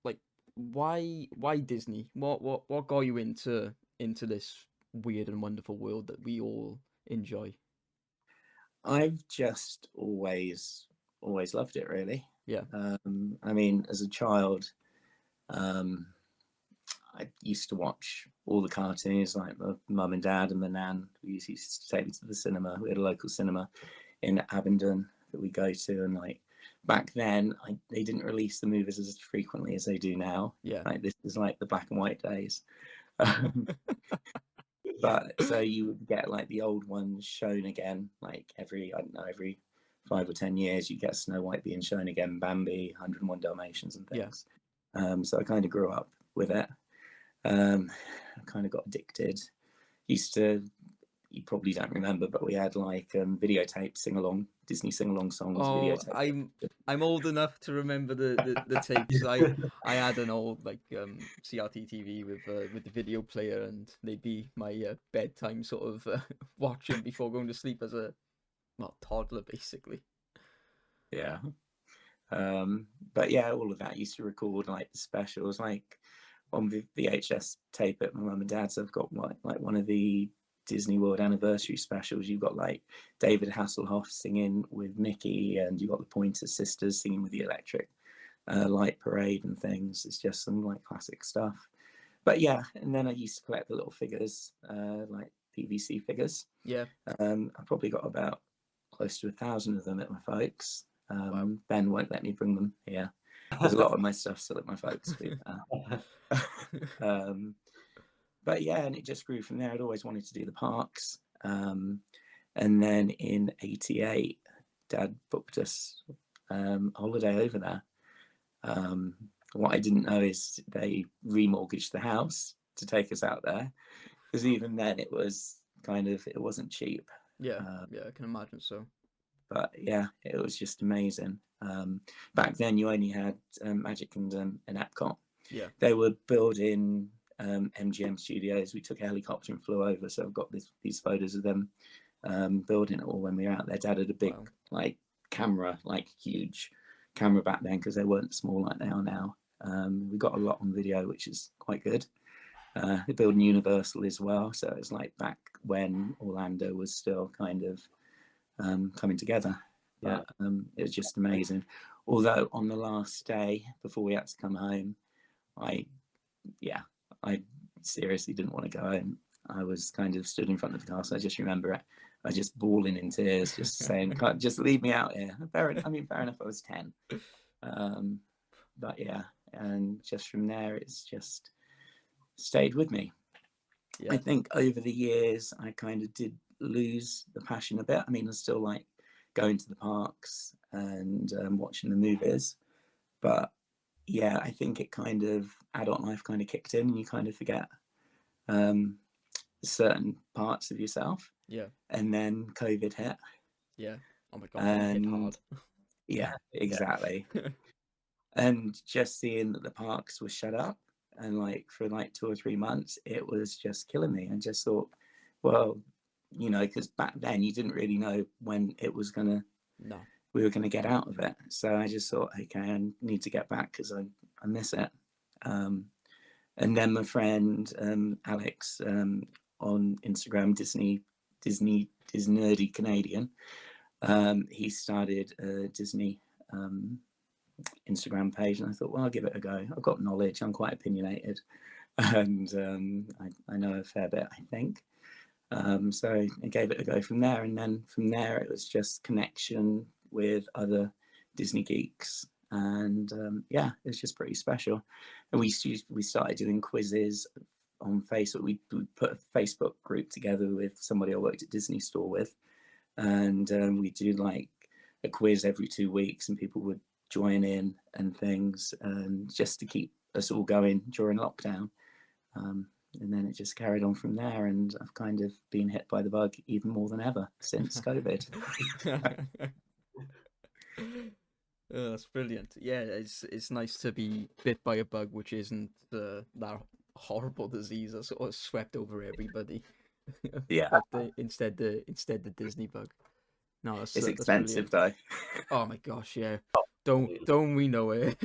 like why Disney? What got you into this weird and wonderful world that we all enjoy? I've just always loved it, really. Yeah. I mean, as a child, I used to watch all the cartoons, like my mum and dad and my nan. We used to take me to the cinema. We had a local cinema in Abingdon that we go to, and like back then, they didn't release the movies as frequently as they do now. Yeah. Like this is like the black and white days. But so you would get like the old ones shown again, like every 5 or 10 years, you get Snow White being shown again, Bambi, 101 Dalmatians, and things. So I kind of grew up with it. I kind of got addicted. You probably don't remember, but we had like videotape Disney sing-along songs. Oh, videotape. I'm old enough to remember the tapes. I had an old like CRT TV with the video player, and they'd be my bedtime sort of watching before going to sleep as a toddler, basically. Yeah. But yeah, all of that. I used to record like the specials, like on VHS tape at my mum and dad's. I've got like one of the Disney World anniversary specials. You've got like David Hasselhoff singing with Mickey, and you've got the Pointer Sisters singing with the Electric Light Parade and things. It's just some like classic stuff. But yeah, and then I used to collect the little figures, like PVC figures. Yeah. I probably got about close to 1,000 of them at my folks'. Wow. Ben won't let me bring them here. There's a lot of my stuff still at my folks'. But yeah, and it just grew from there. I'd always wanted to do the parks. And then in '88, Dad booked us a holiday over there. What I didn't know is they remortgaged the house to take us out there, because even then it wasn't cheap. Yeah, I can imagine so. But yeah, it was just amazing. Back then, you only had Magic Kingdom and Epcot. Yeah, they were building MGM Studios. We took a helicopter and flew over, so I've got these photos of them building it all when we were out there. Dad had a big camera, like huge camera back then, because they weren't small like they are now. We got a lot on video, which is quite good. They're building Universal as well, so it's like back when Orlando was still kind of coming together. But it was just amazing. Although on the last day before we had to come home, I seriously didn't want to go home. I was kind of stood in front of the castle. I just remember it. I was just bawling in tears, just saying, just leave me out here. Fair enough, I was 10. But yeah, and just from there, it's just stayed with me. Yeah. I think over the years, I kind of did lose the passion a bit. I mean, I still like going to the parks and watching the movies. But yeah, I think it kind of, adult life kind of kicked in, and you kind of forget certain parts of yourself. Yeah. And then COVID hit. Yeah. Oh my God, it hit hard. Yeah, exactly. And just seeing that the parks were shut up, and like for like 2 or 3 months, it was just killing me. I just thought, well, because back then you didn't really know when it was we were gonna get out of it. So I just thought, okay, I need to get back because I miss it. And then my friend Alex on Instagram, Disney Nerdy Canadian, he started a Disney Instagram page, and I thought, well, I'll give it a go. I've got knowledge. I'm quite opinionated, and I know a fair bit, I think. So I gave it a go from there, and then from there it was just connection with other Disney geeks, and yeah, it's just pretty special. And we started doing quizzes on Facebook. We put a Facebook group together with somebody I worked at Disney Store with, and we do like a quiz every 2 weeks, and people would join in and things, and just to keep us all going during lockdown. And then it just carried on from there, and I've kind of been hit by the bug even more than ever since COVID. Oh, that's brilliant. Yeah, it's nice to be bit by a bug which isn't that horrible disease that sort of swept over everybody. Yeah. But instead the Disney bug. No, it's expensive though. Oh my gosh, yeah. Don't we know it?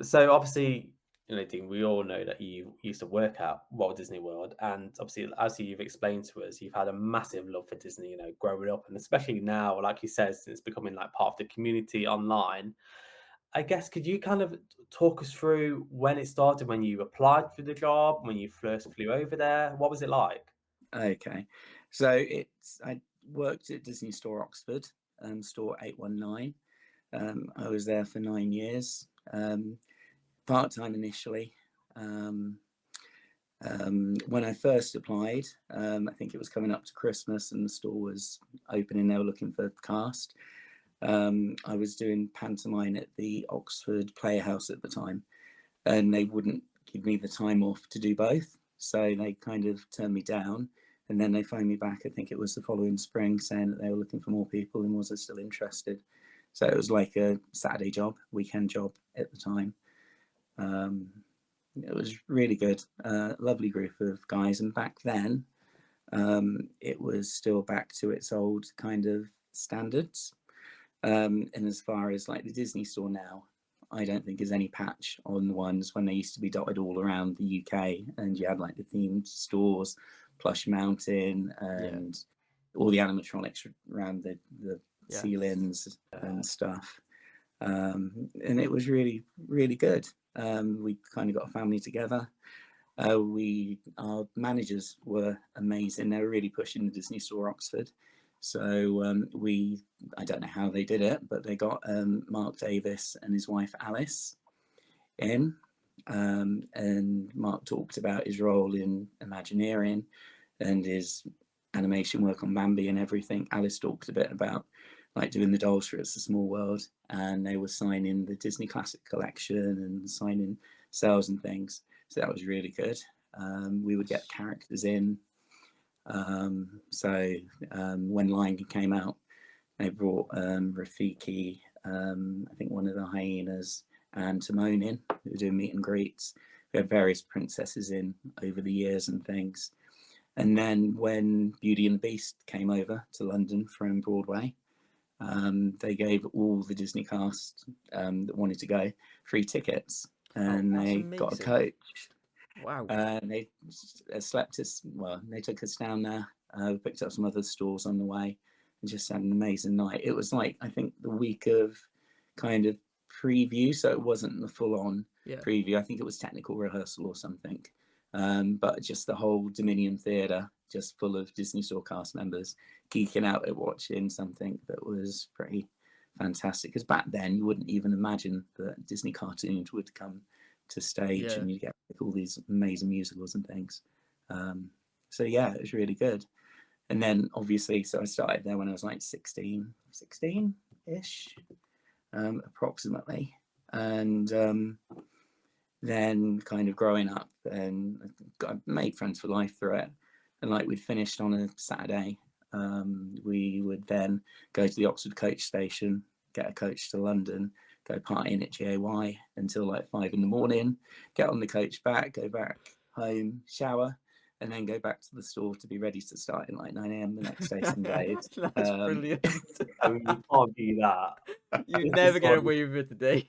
So obviously, Dean, we all know that you used to work at Walt Disney World, and obviously, as you've explained to us, you've had a massive love for Disney, growing up, and especially now, like you said, since becoming like part of the community online. I guess could you kind of talk us through when it started, when you applied for the job, when you first flew over there? What was it like? Okay, so I worked at Disney Store Oxford, store 819. I was there for 9 years, part time initially. When I first applied, I think it was coming up to Christmas and the store was opening. They were looking for cast. I was doing pantomime at the Oxford Playhouse at the time, and they wouldn't give me the time off to do both. So they kind of turned me down. And then they phoned me back, I think it was the following spring, saying that they were looking for more people and was I still interested. So it was like a Saturday job, weekend job at the time. It was really good, lovely group of guys. And back then, it was still back to its old kind of standards. And as far as like the Disney store now, I don't think there's any patch on the ones when they used to be dotted all around the UK, and you had like the themed stores, Plush Mountain, and all the animatronics around the ceilings and stuff. And it was really, really good. We kind of got a family together. Our managers were amazing. They were really pushing the Disney Store Oxford. So I don't know how they did it, but they got Mark Davis and his wife Alice in, and Mark talked about his role in Imagineering and his animation work on Bambi and everything. Alice talked a bit about like doing the dolls for It's a Small World, and they were signing the Disney Classic Collection and signing sales and things. So that was really good. We would get characters in. So when Lion King came out, they brought Rafiki, I think one of the hyenas, and Timon in, who were doing meet and greets. We had various princesses in over the years and things. And then when Beauty and the Beast came over to London from Broadway, they gave all the Disney cast that wanted to go free tickets, and they got a coach. Wow. And they slept us, well, they took us down there, picked up some other stores on the way, and just had an amazing night. It was like, I think the week of kind of preview, so it wasn't the full-on preview. I think it was technical rehearsal or something. But just the whole Dominion Theatre, just full of Disney Store cast members, geeking out at watching something that was pretty fantastic. Because back then, you wouldn't even imagine that Disney cartoons would come to stage and you get like, all these amazing musicals and things. So yeah, it was really good. And then obviously, so I started there when I was like 16-ish, approximately. And then kind of growing up, and I made friends for life through it. And like we'd finished on a Saturday, we would then go to the Oxford coach station, get a coach to London, go partying at GAY until like 5 a.m, get on the coach back, go back home, shower, and then go back to the store to be ready to start in like 9 a.m. the next day, some days. That's brilliant. I mean, you can't do that. You'd never get away with it today.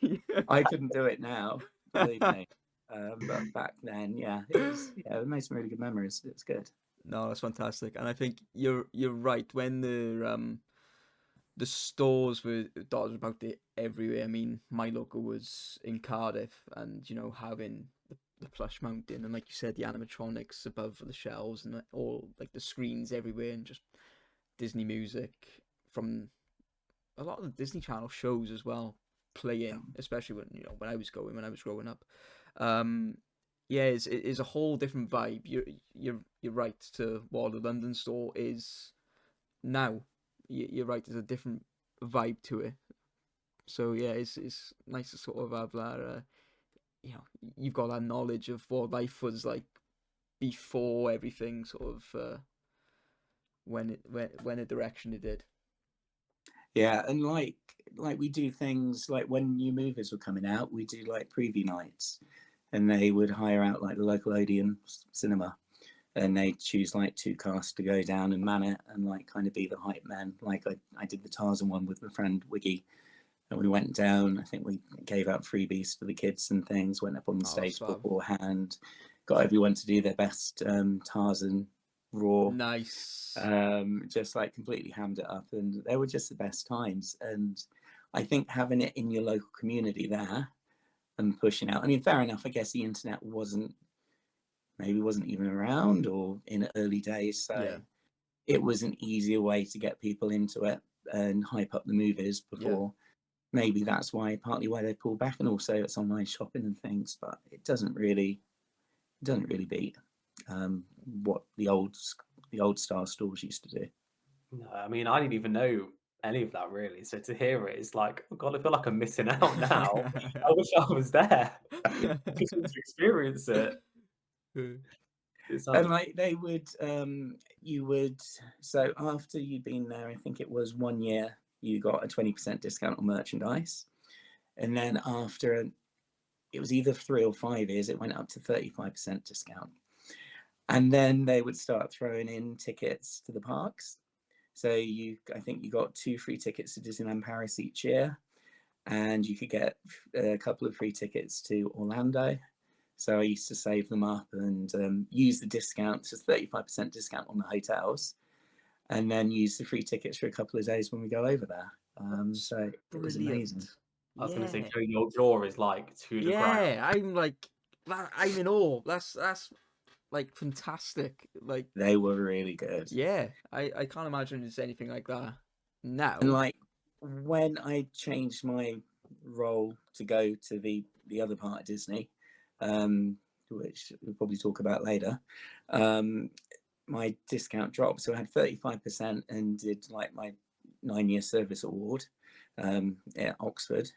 I couldn't do it now, believe me. But back then, it made some really good memories. It's good. No, that's fantastic, and I think you're right. When the stores were dotted about it everywhere. I mean, my local was in Cardiff, and having the plush mountain, and like you said, the animatronics above the shelves, and all like the screens everywhere, and just Disney music from a lot of the Disney Channel shows as well playing, especially when I was growing up. It's a whole different vibe. You're right to what the London store is now. You're right. There's a different vibe to it. So yeah, it's nice to sort of have that. You've got that knowledge of what life was like before everything sort of when a direction it did. Yeah, and like we do things like when new movies were coming out, we do like preview nights, and they would hire out like the local Odeon cinema, and they choose like 2 casts to go down and man it and like kind of be the hype men. Like I did the Tarzan one with my friend Wiggy, and we went down. I think we gave out freebies to the kids and things, went up on the stage beforehand, got everyone to do their best Tarzan raw. Nice. Just like completely hammed it up, and they were just the best times. And I think having it in your local community there and pushing out. I mean, fair enough. I guess the internet wasn't even around or in early days, so Yeah. it was an easier way to get people into it and hype up the movies before. Maybe that's partly why they pulled back, and also it's online shopping and things. But it doesn't really beat what the old style stores used to do. No, I mean, I didn't even know any of that really. So to hear it, it's like, oh God, I feel like I'm missing out now. I wish I was there. Just want to experience it. It sounds And like they would, you would. So after you'd been there, I think it was 1 year, you got a 20% discount on merchandise, and then after it was either 3 or 5 years, it went up to 35% discount. And then they would start throwing in tickets to the parks. So I think you got 2 free tickets to Disneyland Paris each year, and you could get a couple of free tickets to Orlando. So I used to save them up and use the discounts, just 35% discount on the hotels, and then use the free tickets for a couple of days when we go over there. So it was amazing. I was going to say, Yeah. Joe, your jaw is like to the ground. Yeah, I'm in awe. That's like fantastic. Like, They were really good. yeah, I can't imagine it's anything like that now. And like when I changed my role to go to the other part of Disney, which we'll probably talk about later, my discount dropped. So I had 35% and did like my 9-year service award at Oxford.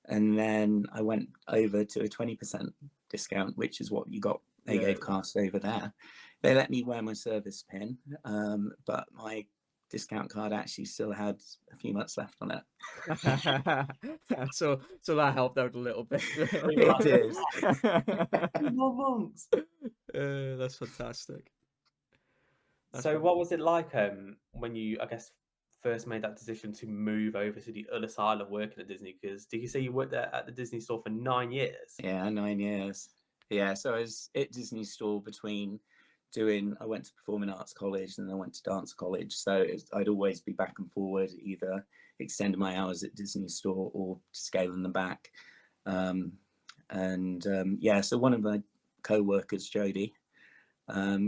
And then I went over to a 20% discount, which is what they gave cast over there. They let me wear my service pin, but my discount card actually still had a few months left on it. So that helped out a little bit. It did. 2 more months. That's fantastic. So what was it like when you, I guess, first made that decision to move over to the other side of working at Disney? Because did you say you worked there at the Disney store for 9 years? Yeah, 9 years. Yeah, so I was at Disney store between I went to Performing Arts College and then I went to Dance College. So I'd always be back and forward, either extending my hours at Disney store or scaling them back. Yeah, so one of my co-workers, Jodie,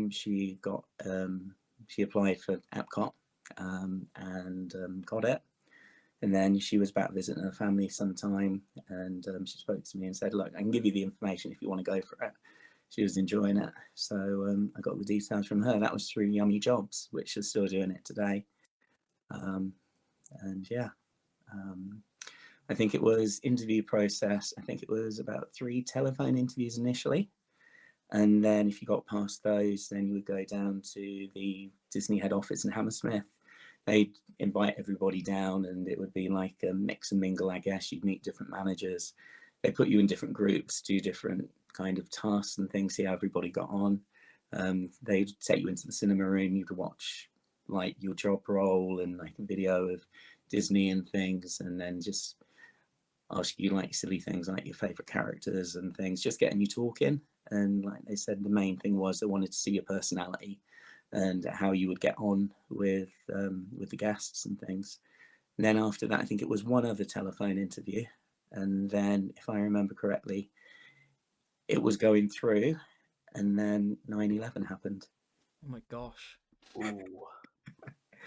she applied for Epcot and got it. And then she was back visiting her family sometime, and she spoke to me and said, look, I can give you the information if you want to go for it. She was enjoying it. So I got the details from her. That was through Yummy Jobs, which is still doing it today. I think it was interview process. I think it was about 3 telephone interviews initially. And then if you got past those, then you would go down to the Disney head office in Hammersmith. They'd invite everybody down and it would be like a mix and mingle, I guess. You'd meet different managers. They put you in different groups, do different kind of tasks and things, see how everybody got on. They'd take you into the cinema room. You could watch like your job role and like a video of Disney and things, and then just ask you like silly things like your favorite characters and things, just getting you talking. And like they said, the main thing was they wanted to see your personality and how you would get on with the guests and things. And then after that, I think it was one other telephone interview. And then, if I remember correctly, it was going through, and then 9/11 happened. Oh my gosh! Ooh.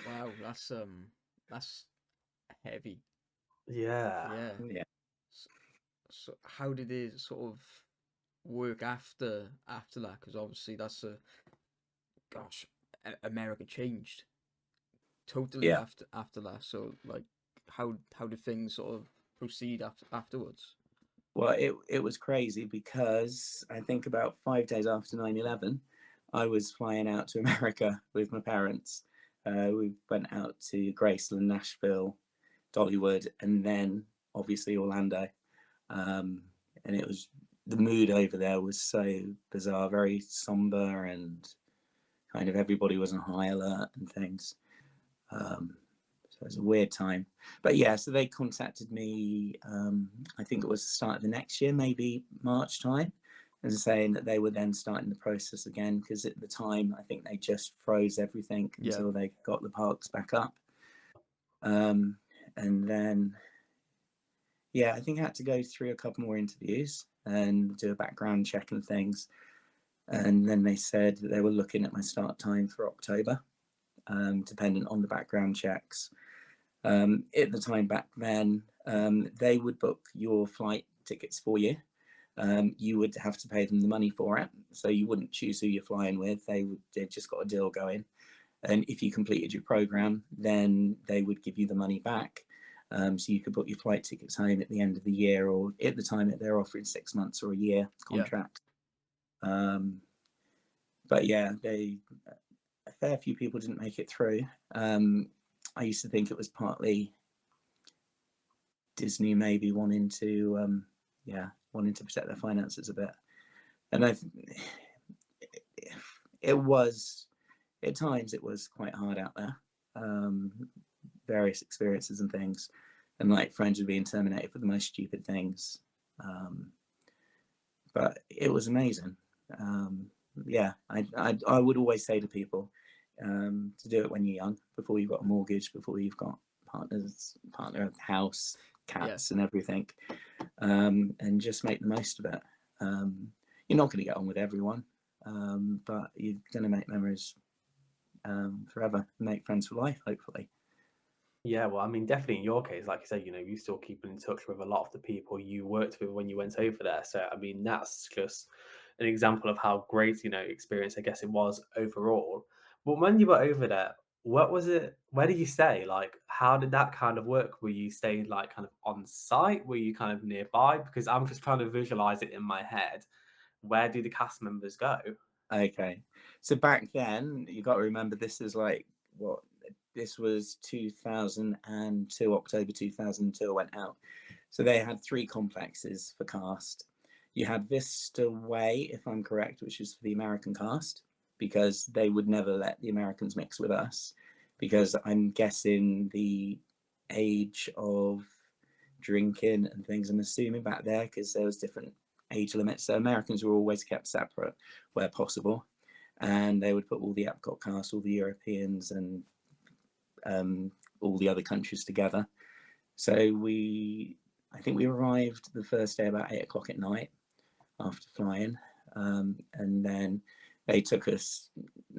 Wow, that's heavy. Yeah. Yeah. So how did it sort of work after that? Because obviously that's America changed totally after that. So like, how did things sort of proceed afterwards? Well, it was crazy because I think about 5 days after 9/11, I was flying out to America with my parents. We went out to Graceland, Nashville, Dollywood, and then obviously Orlando. And it was, the mood over there was so bizarre, very somber, and kind of everybody was on high alert and things. So it was a weird time. But yeah, so they contacted me, I think it was the start of the next year, maybe March time, and saying that they were then starting the process again, because at the time I think they just froze everything until they got the parks back up. And then Yeah, I think I had to go through a couple more interviews and do a background check and things. And then they said that they were looking at my start time for October, dependent on the background checks. At the time back then, they would book your flight tickets for you. You would have to pay them the money for it, so you wouldn't choose who you're flying with. They'd just got a deal going, and if you completed your program, then they would give you the money back. So you could book your flight tickets home at the end of the year, or at the time that they're offering 6 months or a year contract. But yeah, a fair few people didn't make it through. I used to think it was partly Disney maybe wanting to protect their finances a bit, and it was at times it was quite hard out there. Various experiences and things, and like friends were being terminated for the most stupid things, but it was amazing. Yeah, I would always say to people to do it when you're young, before you've got a mortgage, before you've got partner, house, cats, and everything, and just make the most of it. You're not going to get on with everyone, but you're going to make memories forever, make friends for life, hopefully. Yeah, well, I mean, definitely in your case, like you said, you still keep in touch with a lot of the people you worked with when you went over there. So, I mean, that's just an example of how great, experience, I guess it was overall. But when you were over there, what was it? Where did you stay? Like, how did that kind of work? Were you staying like kind of on site? Were you kind of nearby? Because I'm just trying to visualize it in my head. Where do the cast members go? Okay, so back then, you got to remember this is like what. This was 2002, October 2002, I went out. So they had 3 complexes for cast. You had Vista Way, if I'm correct, which is for the American cast, because they would never let the Americans mix with us, because I'm guessing the age of drinking and things, I'm assuming back there, because there was different age limits. So Americans were always kept separate where possible. And they would put all the Epcot cast, all the Europeans and all the other countries together. So I think we arrived the first day about 8 o'clock at night after flying, and then they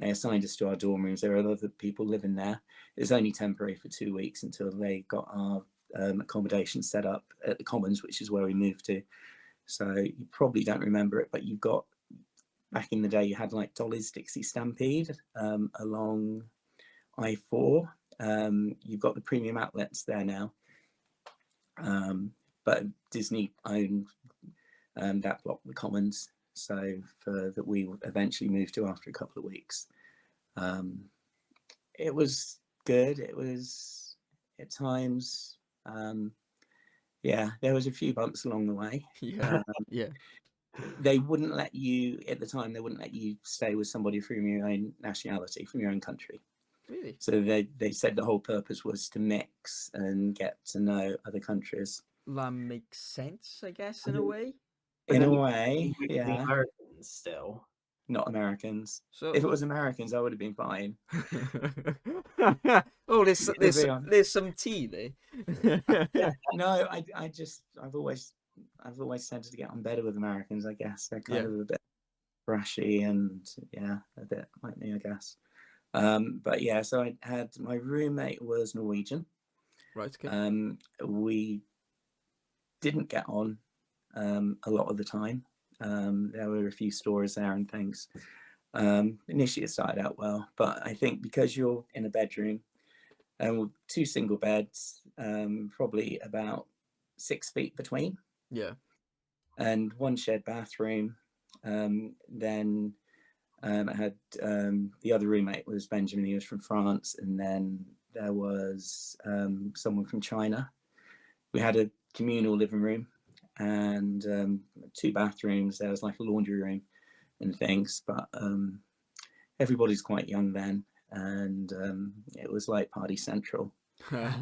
assigned us to our dorm rooms. There are other people living there. It was only temporary for 2 weeks until they got our accommodation set up at the Commons, which is where we moved to. So you probably don't remember it, but you've got, back in the day, you had like Dolly's Dixie Stampede along I-4. You've got the premium outlets there now, but Disney owned that block, the Commons, so that we eventually moved to after a couple of weeks. It was good. It was at times, there was a few bumps along the way. They wouldn't let you, at the time, they wouldn't let you stay with somebody from your own nationality, from your own country. Really? So they said the whole purpose was to mix and get to know other countries. That makes sense, I guess, in a way. In a way, yeah. The Americans still. Not Americans. So if it was Americans, I would have been fine. Oh, there's some tea there. No, I've always tended to get on better with Americans. I guess they're kind of a bit brashy and a bit like me, I guess. But yeah, so I had, my roommate was Norwegian. Right. Okay. We didn't get on a lot of the time. There were a few stories there and things. Initially it started out well, but I think because you're in a bedroom with 2 single beds, probably about 6 feet between, and 1 shared bathroom, then I had the other roommate was Benjamin. He was from France, and then there was someone from China. We had a communal living room and 2 bathrooms. There was like a laundry room and things, but everybody's quite young then, and it was like party central. I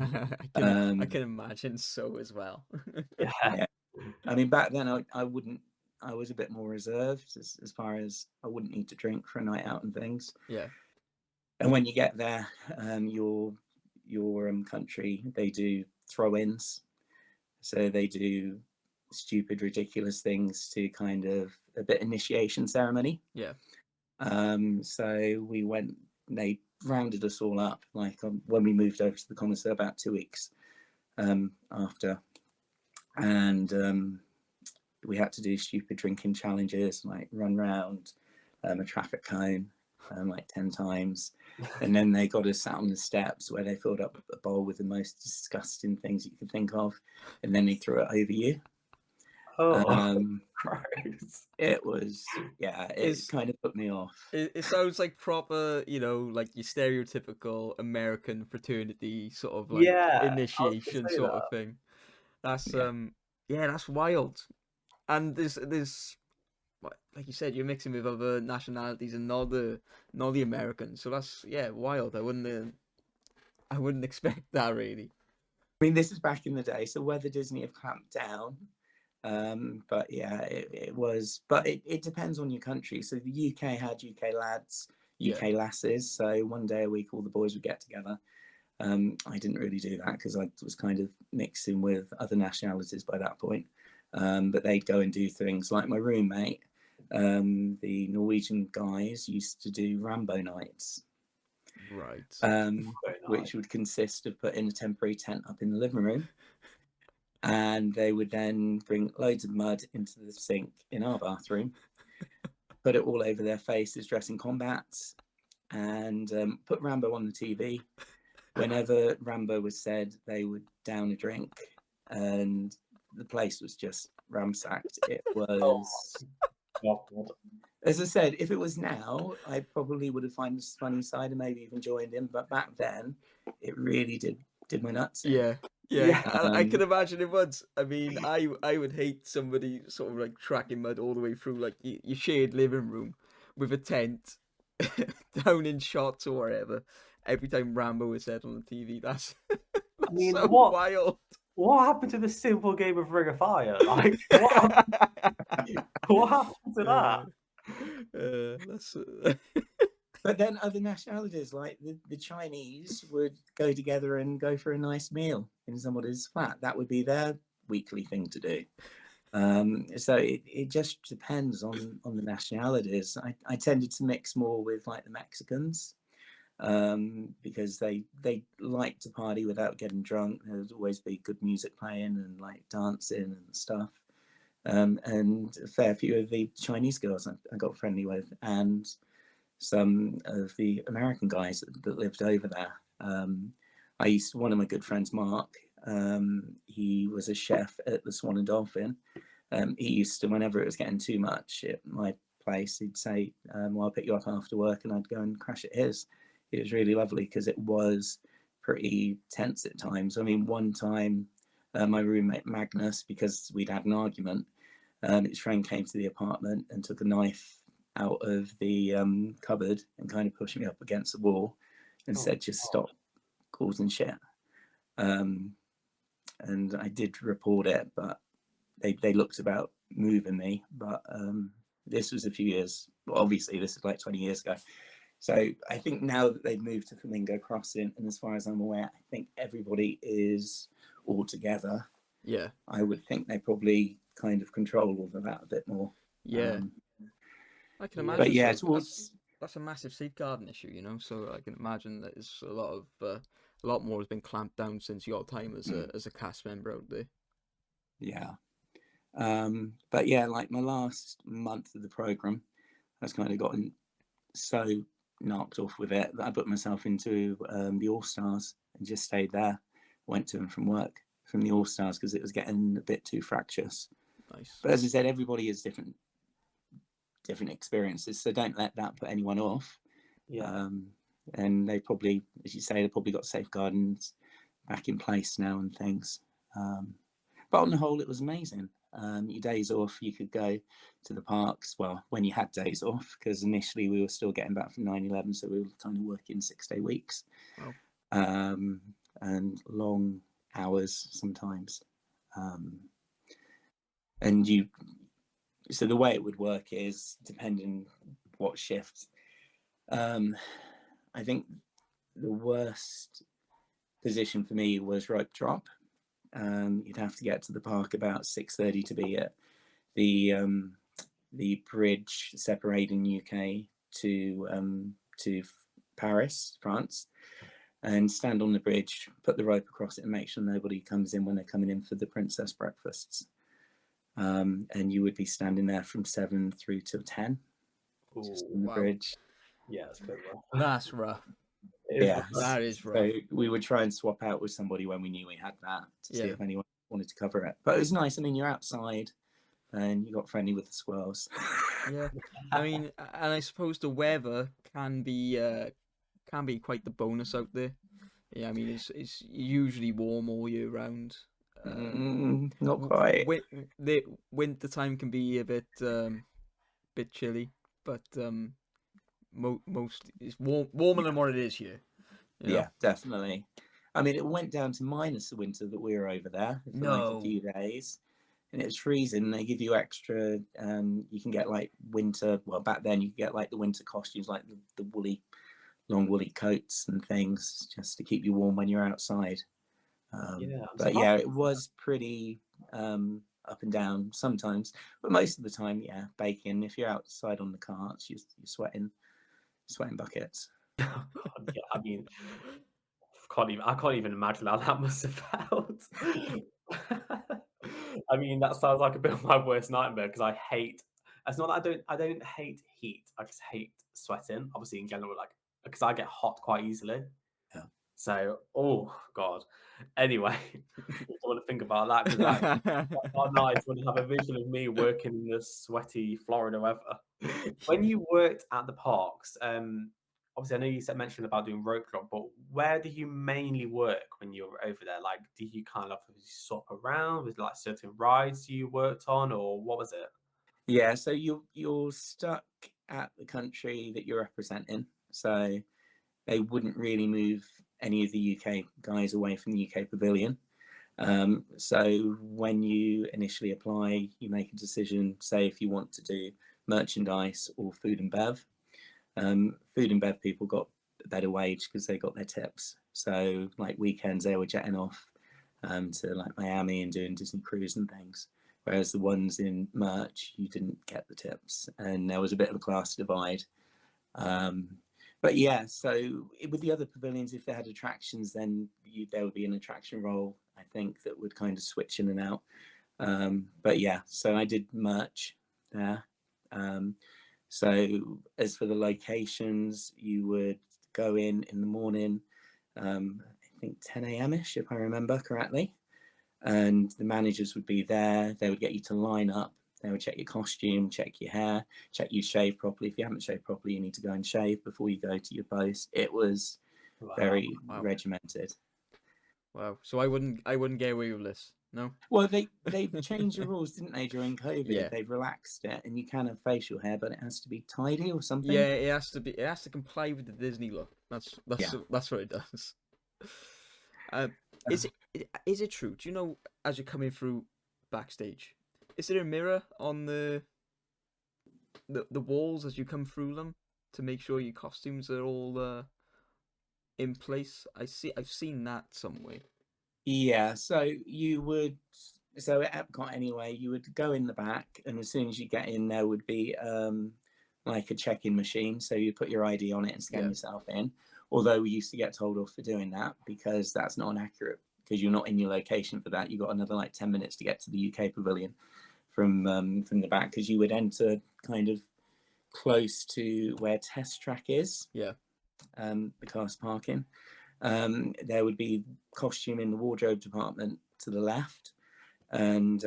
can imagine so as well. Yeah. I mean, back then I was a bit more reserved as far as I wouldn't need to drink for a night out and things. Yeah. And when you get there, your country, they do throw-ins, So they do stupid, ridiculous things to kind of a bit initiation ceremony. Yeah. So we went, they rounded us all up, like when we moved over to the commissar about 2 weeks after. And we had to do stupid drinking challenges, like run round a traffic cone like 10 times. And then they got us sat on the steps where they filled up a bowl with the most disgusting things you could think of. And then they threw it over you. Christ. It was, yeah, it kind of put me off. It sounds like proper, you know, like your stereotypical American fraternity sort of like initiation sort of thing. That's that's wild. And there's like you said, you're mixing with other nationalities and not the Americans. So that's wild. I wouldn't expect that really. I mean, this is back in the day, so whether Disney have clamped down, but yeah, it was. But it depends on your country. So the UK had UK lads, UK lasses. So one day a week, all the boys would get together. I didn't really do that because I was kind of mixing with other nationalities by that point. But they'd go and do things like my roommate. The Norwegian guys used to do Rambo nights. Right. Which would consist of putting a temporary tent up in the living room. And they would then bring loads of mud into the sink in our bathroom, put it all over their faces, dress in combats, and put Rambo on the TV. Whenever Rambo was said, they would down a drink, and the place was just ramsacked. It was... As I said, if it was now, I probably would have found this funny side and maybe even joined in. But back then, it really did my nuts in. Yeah. I can imagine it would. I mean, I would hate somebody sort of like tracking mud all the way through like your shared living room with a tent down in shots or whatever. Every time Rambo is said on the TV, that's I mean, so wild. What happened to the simple game of Ring of Fire? Like, what happened to that? But then other nationalities, like the Chinese, would go together and go for a nice meal in somebody's flat. That would be their weekly thing to do. So it just depends on the nationalities. I tended to mix more with like the Mexicans because they like to party without getting drunk. There'd always be good music playing and like dancing and stuff. And a fair few of the Chinese girls I got friendly with, and some of the American guys that lived over there. One of my good friends, Mark, he was a chef at the Swan and Dolphin. He used to, whenever it was getting too much at my place, he'd say, well, I'll pick you up after work, and I'd go and crash at his. It was really lovely because it was pretty tense at times. I mean, one time, my roommate Magnus, because we'd had an argument, his friend came to the apartment and took a knife out of the cupboard and kind of pushed me up against the wall and said, just stop causing shit. And I did report it, but they looked about moving me. But this was a few years, well, obviously this is like 20 years ago. So I think now that they've moved to Flamingo Crossing, and as far as I'm aware, I think everybody is all together. Yeah. I would think they probably kind of control all of that a bit more. Yeah. I can imagine. But yeah, that's a massive safeguarding issue, you know. So I can imagine that there's a lot more has been clamped down since your time as a cast member out there. Yeah. But yeah, like my last month of the program, I was kind of gotten so knocked off with it that I put myself into the All Stars and just stayed there. Went to and from work from the All Stars because it was getting a bit too fractious. Nice. But as I said, everybody has different experiences, so don't let that put anyone off. Yeah. And they probably, as you say, they probably got safeguardings back in place now and things. But on the whole, it was amazing. Your days off, you could go to the parks, well, when you had days off, because initially we were still getting back from 9/11, so we were kind of working 6-day weeks. Wow. And long hours sometimes. And so the way it would work is, depending what shift, I think the worst position for me was rope drop. You'd have to get to the park about 6:30 to be at the bridge separating UK to Paris, France, and stand on the bridge, put the rope across it, and make sure nobody comes in when they're coming in for the princess breakfasts. And you would be standing there from 7 through till 10, just on the Wow. bridge. Yeah, it's a bit rough. That's rough. It is Yeah, rough. That is rough. so we would try and swap out with somebody when we knew we had that to see Yeah. if anyone wanted to cover it. But it was nice. I mean, you're outside and you got friendly with the squirrels. Yeah, I mean, and I suppose the weather can be quite the bonus out there. Yeah, I mean, it's usually warm all year round. Not quite. The winter time can be a bit chilly, but most it's warmer than what it is here. You know? Yeah, definitely. I mean, it went down to minus the winter that we were over there for like a No. few days, and it was freezing. They give you extra. You can get like winter. Well, back then you could get like the winter costumes, like the woolly, long woolly coats and things, just to keep you warm when you're outside. But yeah, it was pretty up and down sometimes, but most of the time, yeah, baking. If you're outside on the carts, you're sweating buckets. Oh, God, yeah, I mean, I can't even imagine how that must have felt. I mean, that sounds like a bit of my worst nightmare because I hate. It's not that I don't hate heat. I just hate sweating. Obviously, in general, like because I get hot quite easily. Yeah. So, oh God. Anyway, I don't want to think about that because that's not nice when you have a visual of me working in the sweaty Florida weather. When you worked at the parks, obviously I know you mentioned about doing rope drop, but where do you mainly work when you were over there? Like, did you kind of swap around with like certain rides you worked on, or what was it? Yeah, so you're stuck at the country that you're representing. So they wouldn't really move any of the UK guys away from the UK pavilion. So when you initially apply, you make a decision, say if you want to do merchandise or food and bev. Food and bev people got a better wage because they got their tips. So like weekends they were jetting off to like Miami and doing Disney cruise and things. Whereas the ones in merch, you didn't get the tips, and there was a bit of a class divide. But yeah, so with the other pavilions, if they had attractions, then there would be an attraction role, I think, that would kind of switch in and out. But yeah, so I did merch there. So as for the locations, you would go in the morning, I think 10 a.m.ish, if I remember correctly. And the managers would be there. They would get you to line up. They would check your costume, check your hair, check you shave properly. If you haven't shaved properly, you need to go and shave before you go to your post. It was very regimented. Wow. So I wouldn't get away with this. No. Well, they've changed the rules, didn't they, during COVID? Yeah. They've relaxed it, and you can have facial hair, but it has to be tidy or something. Yeah, it has to be. It has to comply with the Disney look. That's what it does. Is it true? Do you know, as you're coming through backstage, is there a mirror on the walls as you come through them to make sure your costumes are all in place? I've seen that somewhere. Yeah, so you would. So at Epcot anyway, you would go in the back, and as soon as you get in, there would be like a check-in machine. So you put your ID on it and scan yourself in. Although we used to get told off for doing that because that's not accurate, because you're not in your location for that. You got another like 10 minutes to get to the UK pavilion from the back, because you would enter kind of close to where Test Track is. Yeah. The cars parking. There would be costume in the wardrobe department to the left, and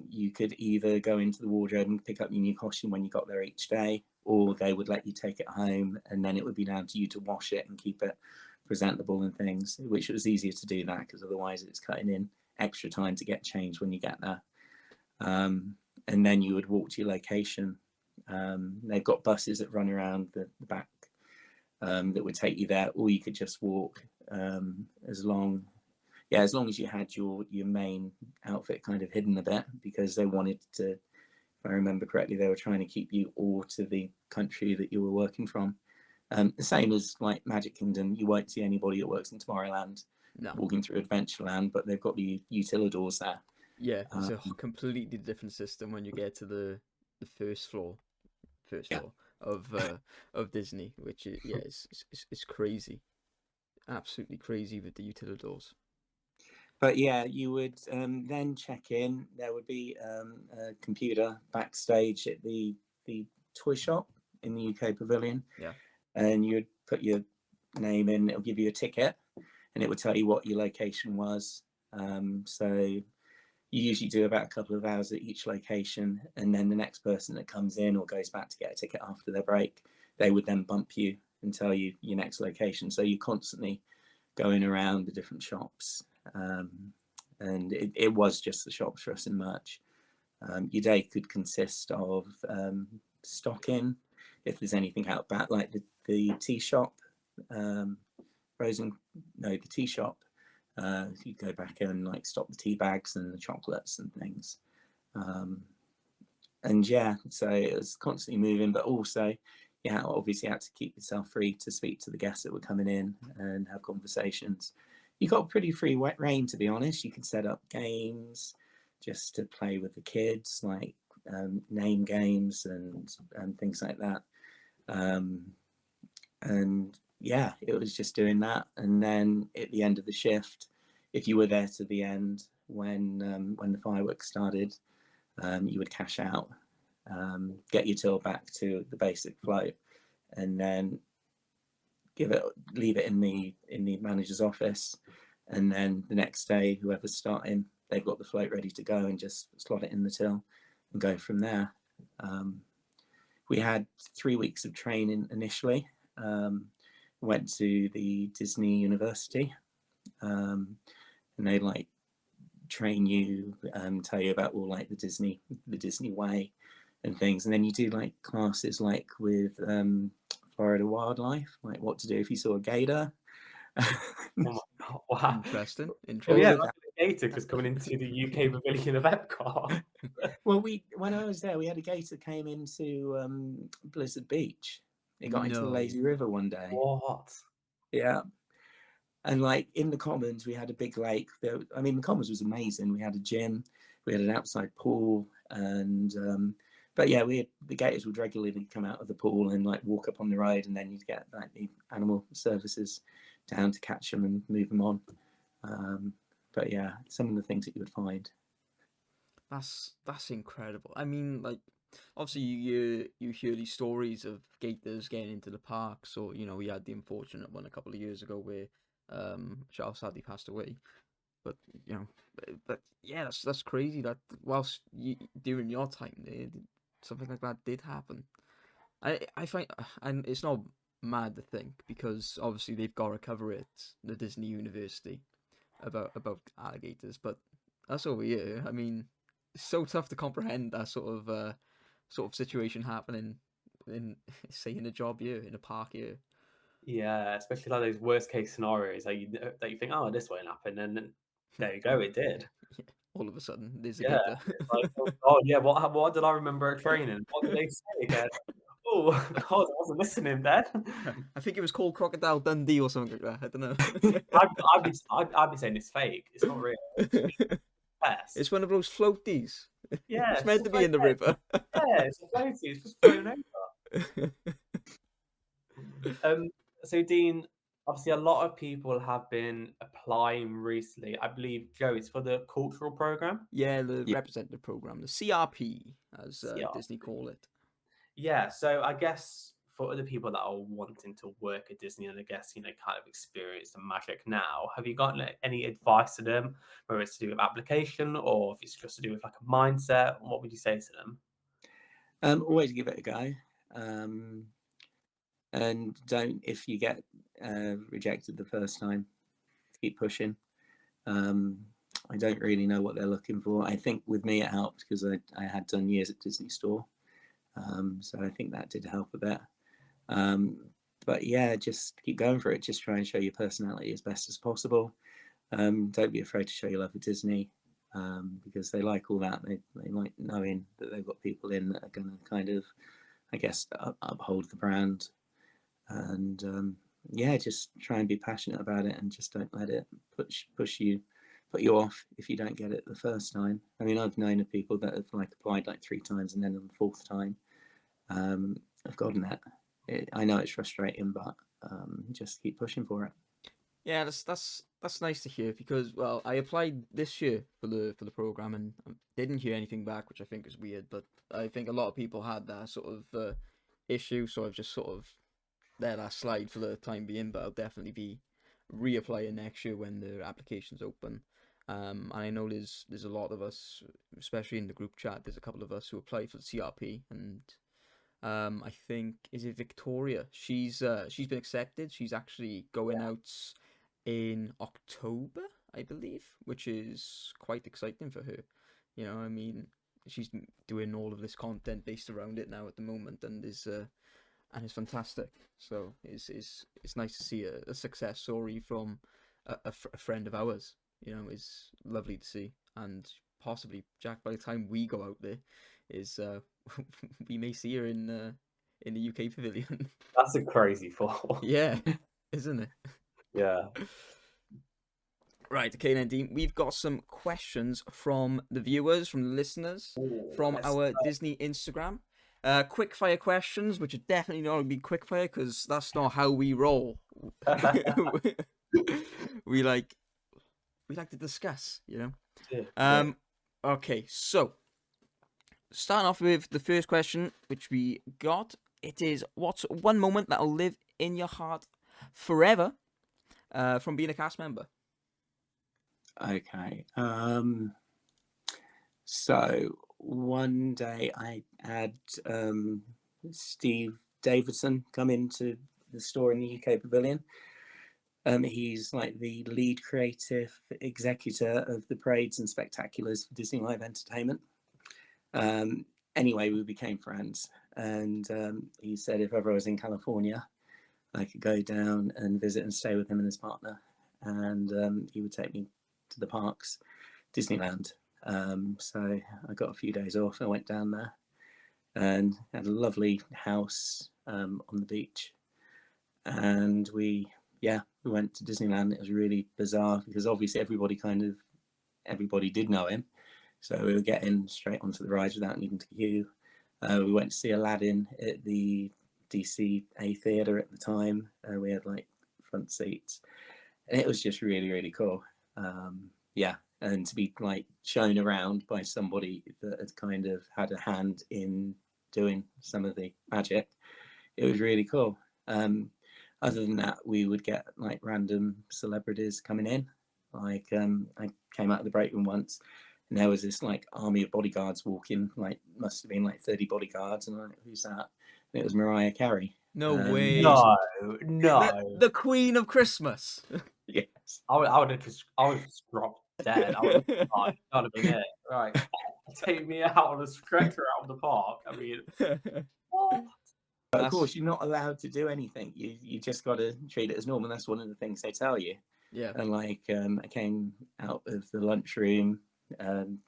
you could either go into the wardrobe and pick up your new costume when you got there each day, or they would let you take it home, and then it would be down to you to wash it and keep it presentable and things, which was easier to do that because otherwise it's cutting in extra time to get changed when you get there. And then you would walk to your location. They've got buses that run around the back that would take you there, or you could just walk as long as you had your main outfit kind of hidden a bit, because they wanted to, if I remember correctly, they were trying to keep you all to the country that you were working from. The same as like Magic Kingdom, you won't see anybody that works in Tomorrowland No. walking through Adventureland, but they've got the Utilidors there. Yeah, it's a completely different system when you get to the first floor of Disney, which is, yeah, it's crazy, absolutely crazy with the Utilidors. But yeah, you would then check in. There would be a computer backstage at the toy shop in the UK Pavilion. Yeah. And you'd put your name in. It'll give you a ticket, and it would tell you what your location was. So you usually do about a couple of hours at each location, and then the next person that comes in or goes back to get a ticket after their break, they would then bump you and tell you your next location. So you're constantly going around the different shops. And it was just the shops for us in March. Your day could consist of stocking, if there's anything out back, like the tea shop, the tea shop. You go back and like stock the tea bags and the chocolates and things. And yeah, so it was constantly moving, but also obviously had to keep yourself free to speak to the guests that were coming in and have conversations. You got pretty free reign, to be honest. You could set up games just to play with the kids, like name games and things like that. And yeah, it was just doing that. And then at the end of the shift, if you were there to the end when the fireworks started, you would cash out, get your till back to the basic float, and then leave it in the manager's office. And then the next day, whoever's starting, they've got the float ready to go and just slot it in the till and go from there. We had 3 weeks of training initially. Went to the Disney University, and they like train you, tell you about all like the Disney way and things. And then you do like classes like with Florida wildlife, like what to do if you saw a gator. Oh my God, wow. Interesting. Oh yeah, like a gator just coming into the UK Pavilion of Epcot. Well, when I was there, we had a gator came into Blizzard Beach. It got into the Lazy River one day. What? Yeah. And like in the Commons, we had a big lake. The Commons was amazing. We had a gym, we had an outside pool, and but yeah, the gators would regularly come out of the pool and like walk up on the ride, and then you'd get like the animal services down to catch them and move them on. But yeah, some of the things that you would find. That's incredible. I mean, like, obviously you hear these stories of gators getting into the parks, or we had the unfortunate one a couple of years ago where Charles sadly passed away. But but yeah, that's crazy that whilst during your time there, something like that did happen. I find, and it's not mad to think, because obviously they've got to cover it, the Disney University, about alligators, but that's over here. I mean, it's so tough to comprehend that sort of situation happening in, say, in a job year, in a park year. Yeah, especially like those worst case scenarios that you think, oh, this won't happen, and then there you go, it did. Yeah, all of a sudden, there's a Yeah, gator. it's like, oh yeah, what did I remember at training? What did they say again? Oh God, I wasn't listening then. I think it was called Crocodile Dundee or something like that. I don't know. I'd be saying it's fake. It's not real. It's, It's one of those floaties. yeah, It's meant to be in the river. Yeah, it's a floaty. It's just flown over. So Dean, obviously a lot of people have been applying recently. I believe, Joe, it's for the cultural program. Yeah, the representative program, the CRP, as Disney call it. Yeah, so I guess for other people that are wanting to work at Disney and I guess, kind of experience the magic now, have you got any advice to them, whether it's to do with application or if it's just to do with like a mindset? What would you say to them? Always give it a go. And don't, if you get rejected the first time, keep pushing. I don't really know what they're looking for. I think with me it helped because I had done years at Disney Store. So I think that did help a bit. But yeah, just keep going for it. Just try and show your personality as best as possible. Don't be afraid to show your love for Disney, because they like all that. They like knowing that they've got people in that are going to kind of, I guess, uphold the brand. And yeah, just try and be passionate about it, and just don't let it put you off if you don't get it the first time. I mean, I've known of people that have like applied like 3 times, and then on the 4th time, I've gotten it. I know it's frustrating, but just keep pushing for it. Yeah, that's nice to hear, because well, I applied this year for the program and didn't hear anything back, which I think is weird. But I think a lot of people had that sort of issue, so I've just sort of let that slide for the time being. But I'll definitely be reapplying next year when the application's open. And I know there's a lot of us, especially in the group chat. There's a couple of us who applied for the CRP, and I think, is it Victoria? She's been accepted. She's actually going out in October, I believe, which is quite exciting for her. You know, I mean, she's doing all of this content based around it now at the moment, and is fantastic. So it's nice to see a success story from a friend of ours. You know, is lovely to see, and possibly, Jack, by the time we go out there, is we may see her in the UK pavilion. That's a crazy thought. Yeah, isn't it? Yeah. Right, okay, Nadine, we've got some questions from the viewers, from the listeners, from our Disney Instagram. Quick fire questions, which are definitely not going to be quick fire, because that's not how we roll. we like to discuss, you know. Yeah. Okay, so starting off with the first question, which we got, it is, what's one moment that'll live in your heart forever from being a cast member? Okay. So one day I had Steve Davidson come into the store in the UK pavilion. He's like the lead creative executor of the parades and spectaculars for Disney Live Entertainment. Anyway, we became friends, and he said if ever I was in California, I could go down and visit and stay with him and his partner, and he would take me to the parks, Disneyland. So I got a few days off. I went down there and had a lovely house on the beach, and we went to Disneyland. It was really bizarre because obviously everybody did know him, so we were getting straight onto the rides without needing to queue. We went to see Aladdin at the DCA theatre at the time. We had like front seats, and it was just really, really cool. And to be like shown around by somebody that had kind of had a hand in doing some of the magic, it was really cool. Other than that, we would get like random celebrities coming in. Like I came out of the break room once, and there was this like army of bodyguards walking, like must have been like 30 bodyguards, and I'm like, who's that? And it was Mariah Carey. No way. No. The Queen of Christmas. Yes. I would have just dropped dead. I would have like, that'd have been it. Right. Take me out on a stretcher out of the park. I mean, what? But of course, you're not allowed to do anything. You just got to treat it as normal. That's one of the things they tell you. Yeah. And like I came out of the lunchroom, and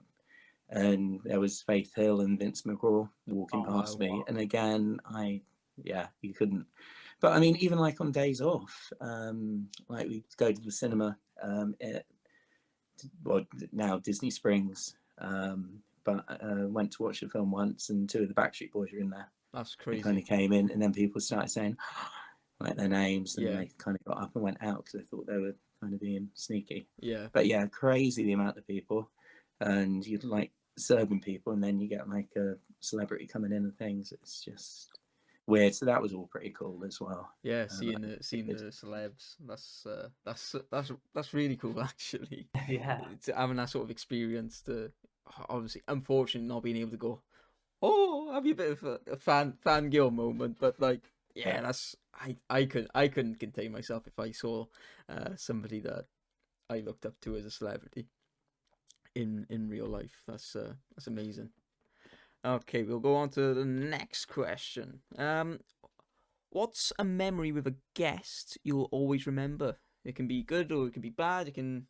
there was Faith Hill and Vince McGraw walking past me. And again, you couldn't. But I mean, even like on days off, like we go to the cinema now Disney Springs, but went to watch a film once, and 2 of the Backstreet Boys were in there. That's crazy. They kind of came in, and then people started saying like their names, and Yeah. they kind of got up and went out because they thought they were kind of being sneaky. Yeah. But yeah, crazy the amount of people, and you'd like serving people, and then you get like a celebrity coming in and things. It's just weird. So that was all pretty cool as well. Yeah, seeing the celebs. That's really cool, actually. Yeah. Having that sort of experience, to obviously, unfortunately, not being able to go, oh, have you a bit of a fangirl moment, but like, yeah, that's I couldn't contain myself if I saw somebody that I looked up to as a celebrity in real life. That's amazing. Okay, we'll go on to the next question. What's a memory with a guest you'll always remember? It can be good or it can be bad. It can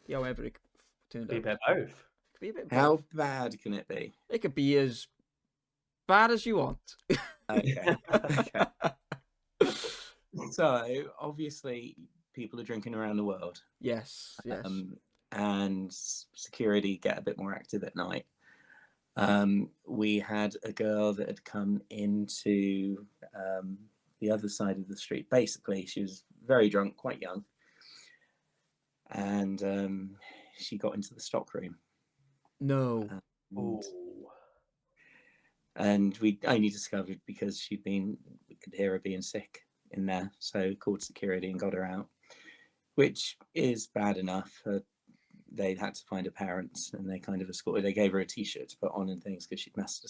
be however it turned out. Be a bit of both. It could be a bit of How both. bad can it be? It could be as bad as you want. Okay. Okay. So obviously, people are drinking around the world, Yes, yes. and security get a bit more active at night. We had a girl that had come into the other side of the street. Basically, she was very drunk, quite young, and she got into the stock room. No. And, Oh, and we only discovered because we could hear her being sick in there. So called security and got her out, which is bad enough. They had to find her parents, and they kind of escorted. They gave her a t-shirt to put on and things because she'd messed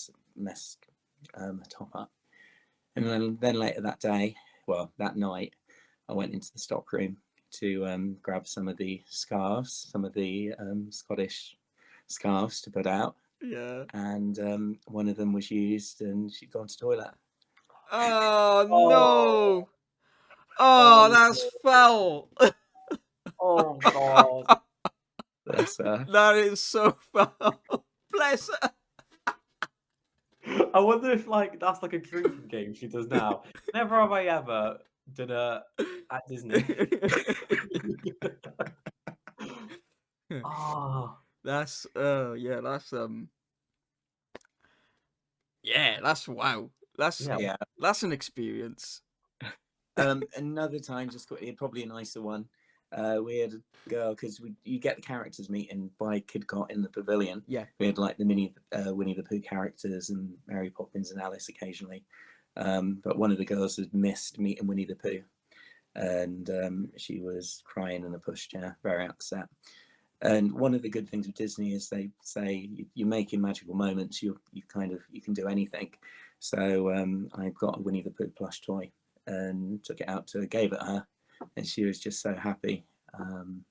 her top up. And then later that day, well, that night, I went into the stock room to grab some of the scarves, some of the Scottish scarves to put out. Yeah. And one of them was used, and she'd gone to the toilet. Oh oh, no. Oh, that's foul. oh God. That's That is so foul. Bless her. I wonder if like that's like a drinking game she does now. Never have I ever done a at Disney. Ah, That's yeah, that's wow. That's yeah. yeah. that's an experience. Another time, just quickly, probably a nicer one. We had a girl because you get the characters meeting by Kidcot in the pavilion. Yeah. We had like the mini Winnie the Pooh characters and Mary Poppins and Alice occasionally. But one of the girls had missed meeting Winnie the Pooh, and she was crying in a pushchair, very upset. And one of the good things with Disney is they say you're making magical moments. You can do anything. So I got a Winnie the Pooh plush toy and took it out to her, gave it her, and she was just so happy. And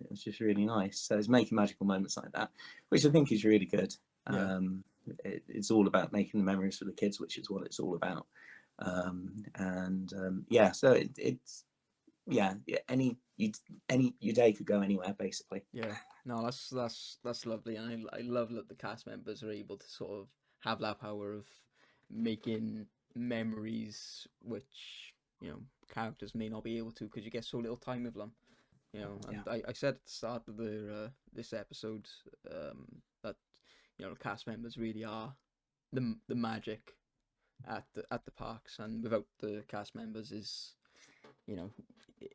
it was just really nice. So it's making magical moments like that, which I think is really good. Yeah. It's all about making the memories for the kids, which is what it's all about. Yeah, so it's yeah, your day could go anywhere basically. Yeah. No, that's lovely, and I love that the cast members are able to sort of have that power of making memories which characters may not be able to because you get so little time with them. And I said at the start of this episode that the cast members really are the magic at the parks, and without the cast members is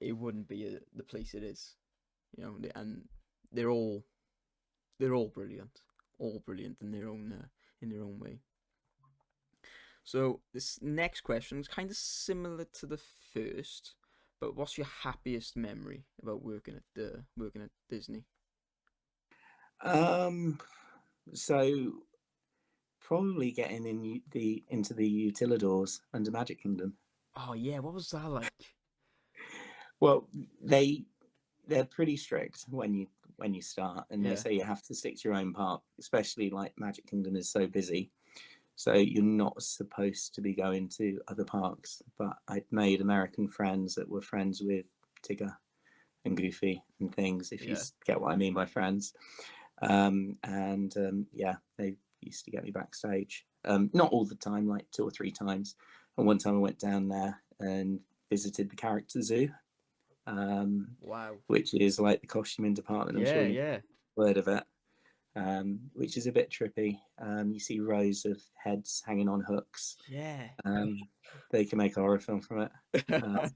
it wouldn't be the place it is. And they're all brilliant, in their own way. So this next question is kind of similar to the first, but what's your happiest memory about working at Disney? So probably getting into the Utilidors under Magic Kingdom. Oh yeah, what was that like? Well, they're pretty strict when you start, and they Yeah. say you have to stick to your own park, especially like Magic Kingdom is so busy. So you're not supposed to be going to other parks. But I'd made American friends that were friends with Tigger and Goofy and things, if you get what I mean by friends. Yeah, they used to get me backstage. Not all the time, like 2 or 3 times. And one time I went down there and visited the character zoo. Wow. Which is like the costuming department. I'm sure you've heard of it. Which is a bit trippy. You see rows of heads hanging on hooks. Yeah. They can make a horror film from it. Yeah,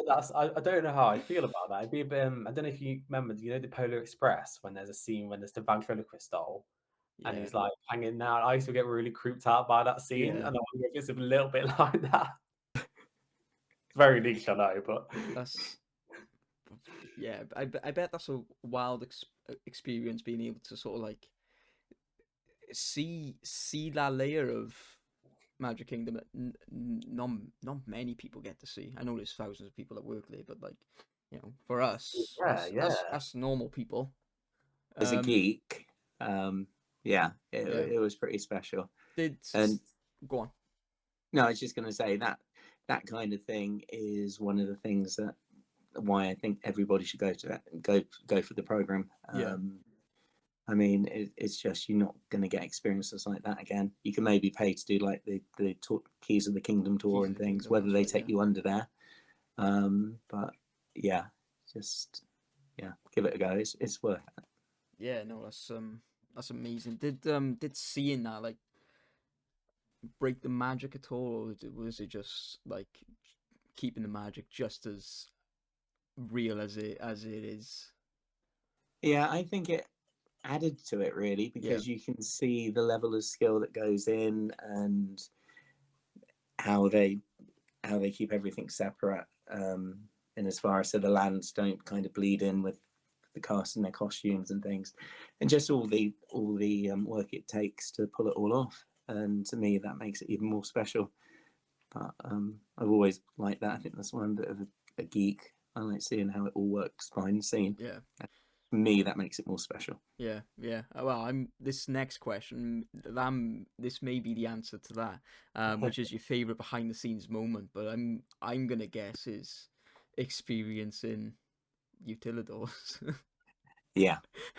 but I don't know how I feel about that. It'd be a bit, I don't know if you remember, the Polar Express when there's a scene when there's the ventriloquist doll and he's like hanging out. I used to get really creeped out by that scene, and I wonder if it's a little bit like that. It's very niche, I know, but That's I bet that's a wild experience, being able to sort of like see that layer of Magic Kingdom that not many people get to see. I know there's thousands of people that work there, but like for us, us normal people, as a geek, it was pretty special. And go on. No, I was just going to say that kind of thing is one of the things that why I think everybody should go for the program. I mean, it's just you're not going to get experiences like that again. You can maybe pay to do like the Keys of the Kingdom tour and things, whether they take you under there. But yeah, just give it a go. It's worth it. Yeah, no, that's amazing. Did seeing that like break the magic at all, or was it just like keeping the magic just as real as it is? Yeah, I think it added to it really, Yeah, because you can see the level of skill that goes in, and how they keep everything separate. And as far as so the lands don't kind of bleed in with the cast and their costumes and things, and just all the work it takes to pull it all off. And to me, that makes it even more special. But I've always liked that. I think that's why I'm a bit of a geek. I like seeing how it all works behind the scene. yeah. For me, that makes it more special. Yeah, yeah. Well, this next question. This may be the answer to that, which is your favorite behind the scenes moment. But I'm gonna guess is experiencing Utilidors. Yeah,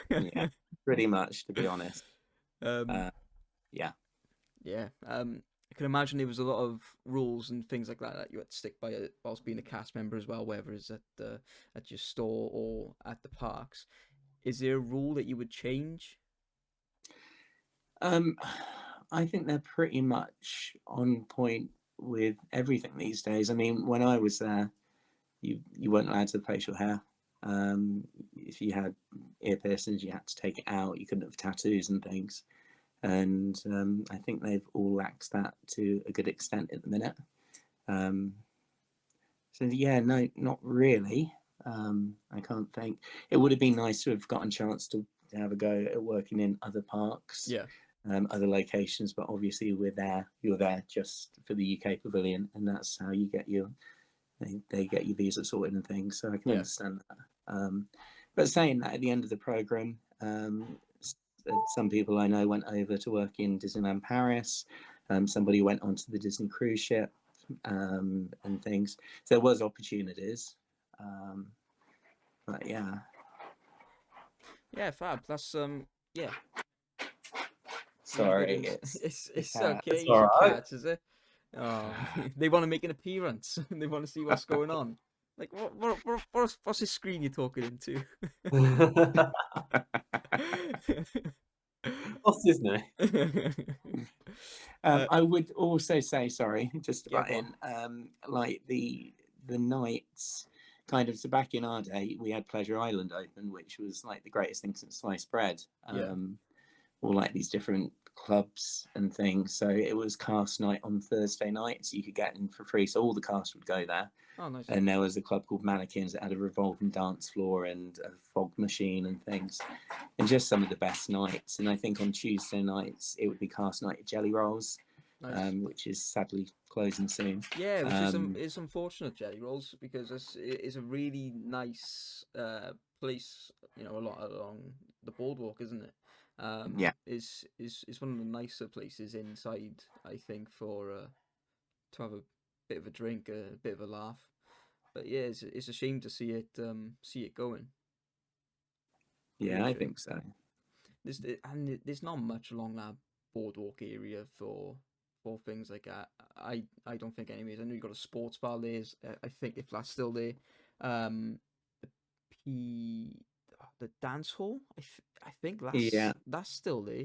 yeah, pretty much, to be honest. um, Yeah. yeah. I can imagine there was a lot of rules and things like that you had to stick by whilst being a cast member as well, whether it's at your store or at the parks. Is there a rule that you would change? I think they're pretty much on point with everything these days. I mean, when I was there, you weren't allowed to have facial hair. If you had ear piercings, you had to take it out. You couldn't have tattoos and things. And I think they've all laxed that to a good extent at the minute. Um, so yeah, no, not really. I can't think. It would have been nice to have gotten a chance to have a go at working in other parks, Yeah, other locations, but obviously you're there just for the UK pavilion, and that's how you get they get your visa sorted and things. So I can yeah. understand that. But saying that, at the end of the program, some people I know went over to work in Disneyland Paris. Somebody went onto the Disney cruise ship, and things. So there was opportunities. But yeah. Yeah, fab. That's yeah. Sorry, It's the it's cat. okay. It's It's all your right. cats, is it? Oh, they want to make an appearance. They want to see what's going on. Like what's this screen you're talking into? What's his name? I would also say, sorry, just to Yeah, butt go on. in, like the nights, kind of, so back in our day, we had Pleasure Island open, which was like the greatest thing since sliced bread. Yeah. All like these different clubs and things. So it was cast night on Thursday night, so you could get in for free. So all the cast would go there. Oh, nice. And there was a club called Mannequins that had a revolving dance floor and a fog machine and things, and just some of the best nights. And I think on Tuesday nights it would be cast night at Jelly Rolls, Nice. which is sadly closing soon. Yeah, which is it's unfortunate, Jelly Rolls, because it's a really nice place. You know, a lot along the boardwalk, isn't it? Yeah, Is one of the nicer places inside, I think, for to have a bit of a drink, a bit of a laugh. But yeah, it's a shame to see it going. yeah, Real I shame. think so. There's not much along that boardwalk area for things like that. I don't think, anyways. I know you got a sports bar there. I think if that's still there, um, the P the dance hall. I think Yeah, that's still there.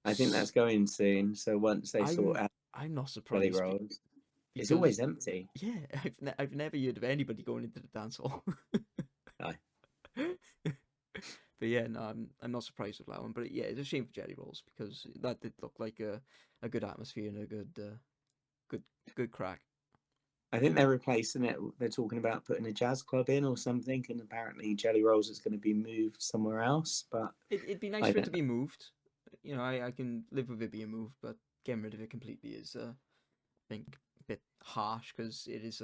I think that's going soon. So once they sort I'm out I'm not Jelly surprised Rolls, it's because always empty. yeah, I've never heard of anybody going into the dance hall. No. But yeah, no, I'm not surprised with that one. But yeah, it's a shame for Jelly Rolls because that did look like a good atmosphere and a good good crack. I think they're replacing it. They're talking about putting a jazz club in or something, and apparently Jelly Rolls is going to be moved somewhere else. But It'd be nice I for it to don't know. be moved. You know, I can live with it being moved, but getting rid of it completely is I think a bit harsh because it is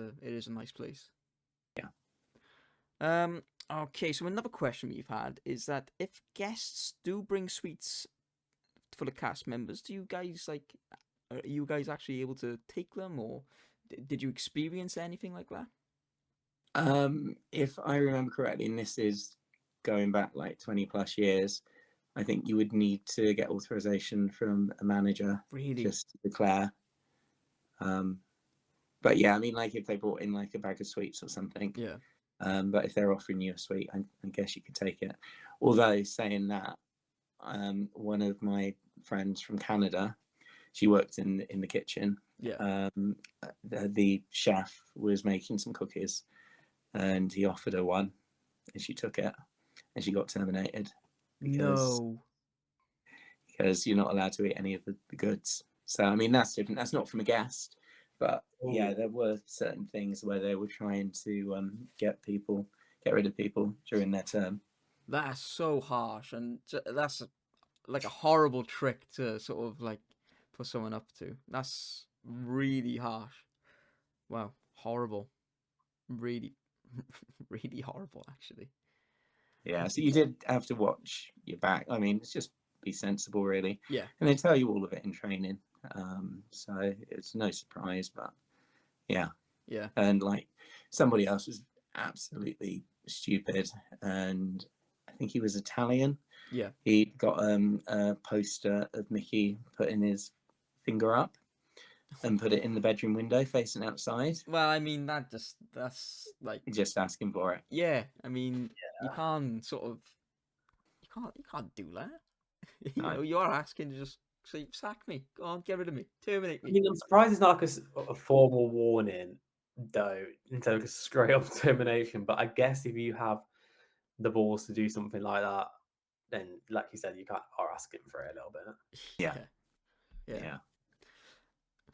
a nice place. Yeah. Okay, so another question we've had is that if guests do bring sweets for the cast members, do you guys like? Are you guys actually able to take them, or did you experience anything like that? If I remember correctly, and this is going back like 20 plus years, I think you would need to get authorization from a manager Really? just to declare. Um, But yeah, I mean, like if they brought in like a bag of sweets or something. Yeah. But if they're offering you a sweet, I guess you could take it. Although saying that, one of my friends from Canada, she worked in the kitchen. Yeah. The chef was making some cookies, and he offered her one, and she took it, and she got terminated No. because you're not allowed to eat any of the goods. So I mean that's different. That's not from a guest, but yeah, Ooh. there were certain things where they were trying to get rid of people during their term. That's so harsh, and that's like a horrible trick to sort of like put someone up to. That's really harsh. Wow, horrible. Really, really horrible, actually. Yeah, so you did have to watch your back. I mean, it's just be sensible, really. Yeah. And they tell you all of it in training, so it's no surprise. But yeah, Yeah. and like somebody else was absolutely stupid, and I think he was Italian. Yeah. He got a poster of Mickey putting his finger up and put it in the bedroom window facing outside. Well, I mean that's like Just asking for it. yeah. I mean you can't sort of you can't do that. You No. know, you are asking to just say sack me. Go on, get rid of me, terminate I me. mean, I'm surprised it's not like a formal warning, though, instead of just straight up termination. But I guess if you have the balls to do something like that, then, like you said, you are asking for it a little bit. Yeah. Yeah. Yeah.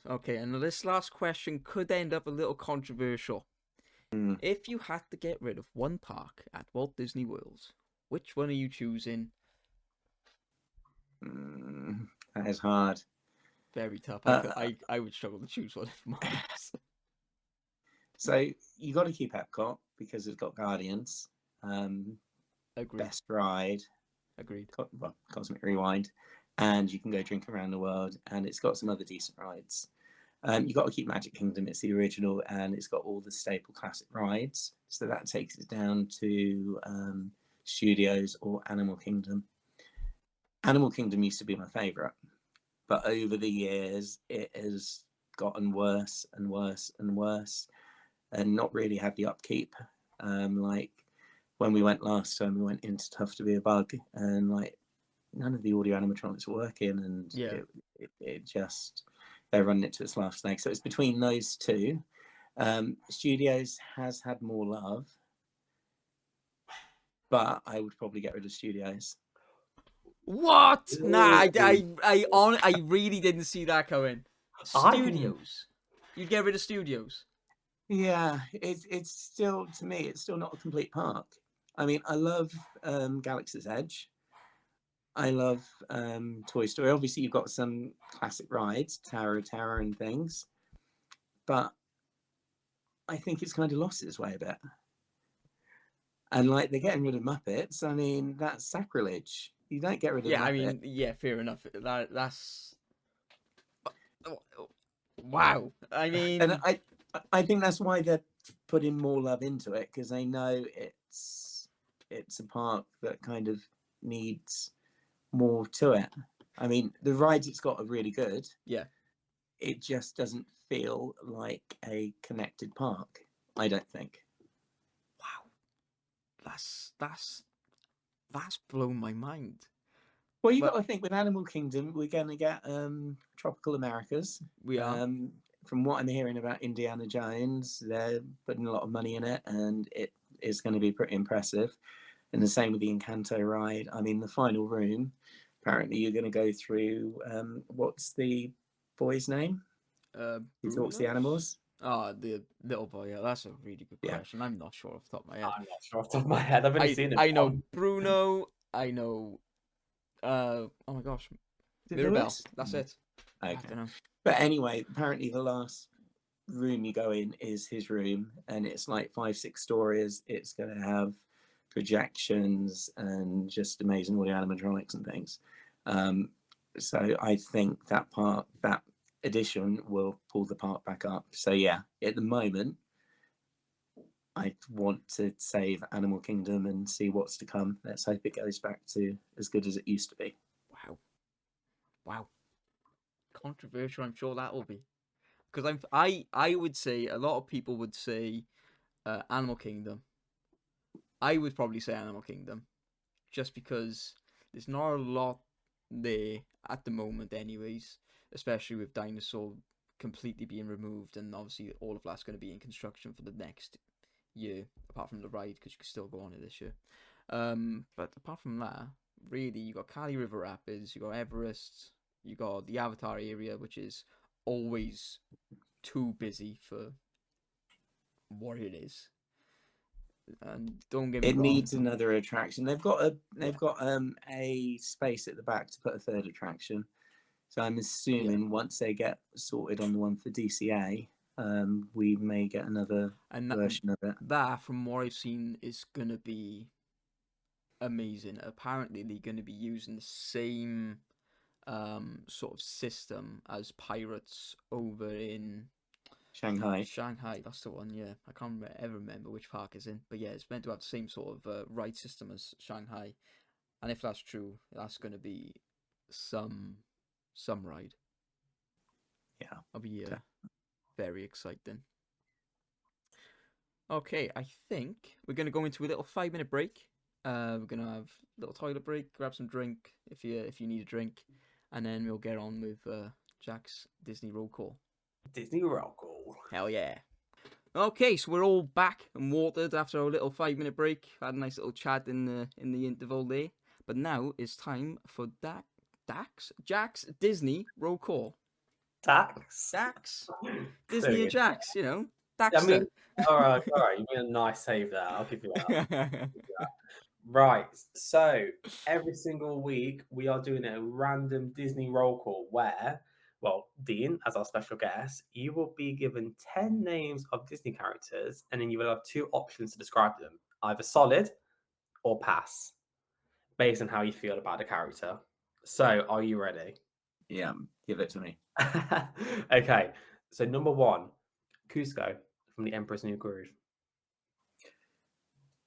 Okay, and this last question could end up a little controversial. Mm. If you had to get rid of one park at Walt Disney World, which one are you choosing? That is hard. Very tough. I would struggle to choose one if mine. So you got to keep Epcot because it's got Guardians, Agreed. Best Ride, Agreed. Cosmic Rewind, and you can go drink around the world, and it's got some other decent rides. You got to keep Magic Kingdom. It's the original, and it's got all the staple classic rides. So that takes it down to Studios or Animal Kingdom. Animal Kingdom used to be my favourite, but over the years it has gotten worse and worse and worse, and not really had the upkeep. Like when we went last time, we went into Tough to Be a Bug, and like none of the audio animatronics were working, and Yeah. it just they're running it to its last leg. So it's between those two. Studios has had more love, but I would probably get rid of Studios. What? Nah, Ooh. I really didn't see that coming. I didn't- Studios. You'd get rid of Studios. Yeah, it's still, to me, it's still not a complete park. I mean, I love Galaxy's Edge. I love Toy Story. Obviously, you've got some classic rides, Tower of Terror and things, but I think it's kind of lost its way a bit. And like they're getting rid of Muppets. I mean, that's sacrilege. You don't get rid of Yeah, Muppet. I mean, yeah, fair enough. That's wow. I mean, And I think that's why they're putting more love into it, because they know it's a park that kind of needs more to it. I mean, the rides it's got are really good. Yeah. It just doesn't feel like a connected park, I don't think. Wow. That's blown my mind. Well, you got to think with Animal Kingdom, we're going to get Tropical Americas. We are. From what I'm hearing about Indiana Jones, they're putting a lot of money in it, and it is going to be pretty impressive. And the same with the Encanto ride. I mean, the final room, apparently you're going to go through, what's the boy's name? Who talks to the animals? Oh, the little boy. Yeah, that's a really good question. I'm not sure off the top of my head. I'm not sure off the top of my head. I've only seen it. I know Bruno. I know. Oh my gosh, Mirabelle. That's it. Okay. I don't know. But anyway, apparently the last room you go in is his room, and it's like 5-6 stories. It's going to have projections and just amazing audio animatronics and things. So I think that addition will pull the park back up. So yeah, at the moment, I want to save Animal Kingdom and see what's to come. Let's hope it goes back to as good as it used to be. Wow. Controversial, I'm sure that will be. because I would say a lot of people would say Animal Kingdom. I would probably say Animal Kingdom, just because there's not a lot there at the moment, anyways. Especially with Dinosaur completely being removed, and obviously all of that's going to be in construction for the next year, apart from the ride, because you can still go on it this year. But apart from that, really, you got Cali River Rapids, you got Everest, you got the Avatar area, which is always too busy for what it is. And don't get me It wrong, needs another attraction. They've got a space at the back to put a third attraction. So I'm assuming once they get sorted on the one for DCA, we may get another and version of it. that, from what I've seen, is gonna be amazing. Apparently, they're gonna be using the same sort of system as Pirates over in Shanghai. Shanghai. That's the one. Yeah, I can't ever remember which park it's in, but yeah, it's meant to have the same sort of ride system as Shanghai. And if that's true, that's gonna be some ride. Yeah, That'll be very exciting. Okay, I think we're gonna go into a little 5-minute break. We're gonna have a little toilet break, grab some drink if you need a drink, and then we'll get on with Jack's Disney roll call. Disney roll call. Hell yeah! Okay, so we're all back and watered after our little 5-minute break. Had a nice little chat in the interval there, but now it's time for Jack's Disney roll call. Dax. Disney and Jax, you know. Daxter. I mean, all right. You made a nice save there. I'll give you that. Right. So every single week we are doing a random Disney roll call where, well, Dean, as our special guest, you will be given 10 names of Disney characters, and then you will have 2 options to describe them, either solid or pass, based on how you feel about the character. So, are you ready? Yeah, give it to me. Okay. So number 1, Cusco from the Emperor's New Groove.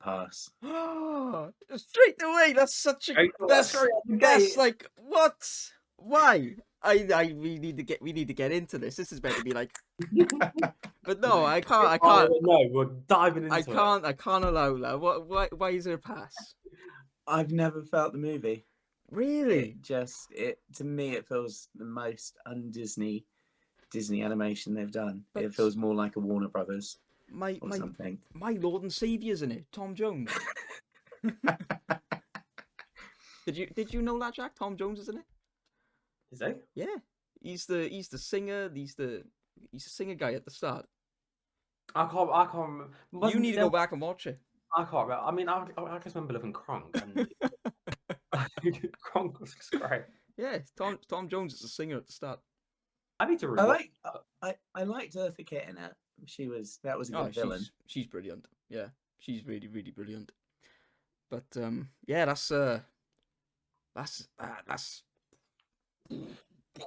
Pass. Straight away. That's such a that's like what? Why? We need to get into this. This is meant to be like, but no, I can't. No, we're diving into it. I can't allow that. Why is there a pass? I've never felt the movie. Really? To me, it feels the most un-Disney animation they've done. But it feels more like a Warner Brothers or something. My Lord and Saviour's in it. Tom Jones. Did you know that, Jack? Tom Jones is in it. Is he? Yeah, he's the singer. He's the singer guy at the start. I can't remember. You need to go back and watch it. I can't remember. I mean, I just remember loving Kronk, and Kronk was just great. Yeah, Tom Jones is the singer at the start. I need to. I liked Eartha Kitt in it. That was a good villain. She's brilliant. Yeah, she's really, really brilliant. But yeah, that's. I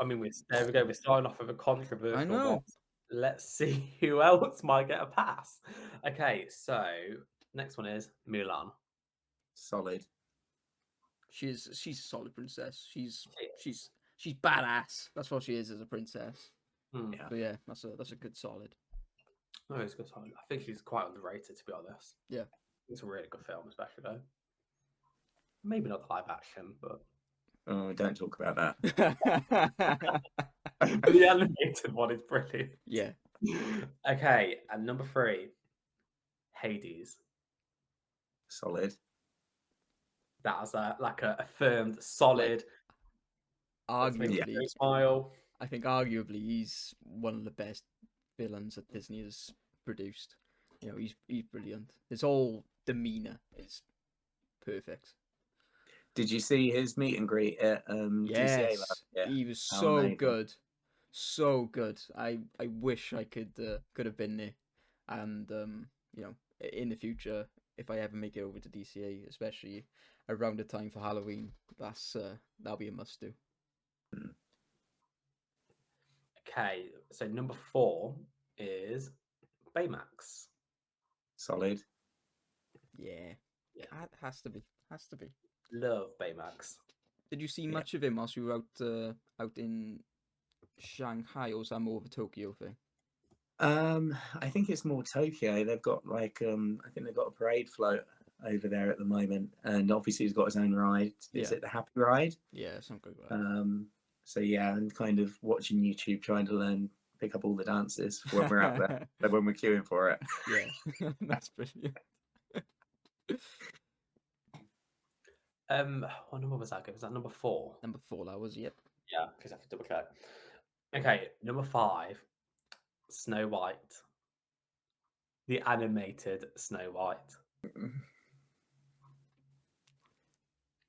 mean, there we go. We're starting off with a controversial. I know. One. Let's see who else might get a pass. Okay, so next one is Mulan. Solid. She's a solid princess. She's badass. That's what she is as a princess. Yeah. So yeah, that's a good solid. No, it's a good solid. I think she's quite underrated, to be honest. Yeah. It's a really good film, especially though. Maybe not the live action, but oh, don't talk about that. The animated one is brilliant. Yeah. Okay, and number 3, Hades. Solid. That was like a affirmed solid. Arguably, smile. I think arguably he's one of the best villains that Disney has produced. You know, he's brilliant. His whole demeanor is perfect. Did you see his meet and greet at DCA last year? He was so good, so good. I wish I could have been there, and you know, in the future, if I ever make it over to DCA, especially around the time for Halloween, that'll be a must do. Okay, so number 4 is Baymax. Solid. Yeah. That has to be. Love Baymax. Did you see much of him whilst you were out in Shanghai, or was that more of a Tokyo thing? I think it's more Tokyo. They've got like I think they've got a parade float over there at the moment, and obviously he's got his own ride. Is Yeah. it the Happy Ride? Yeah, some good right. So yeah, and kind of watching YouTube, trying to pick up all the dances for when we're out there, like when we're queuing for it. Yeah, that's brilliant. What number was that? Was that number 4? Number 4, that was, yep. Yeah, because I have to double check. Okay, number 5, Snow White, the animated Snow White.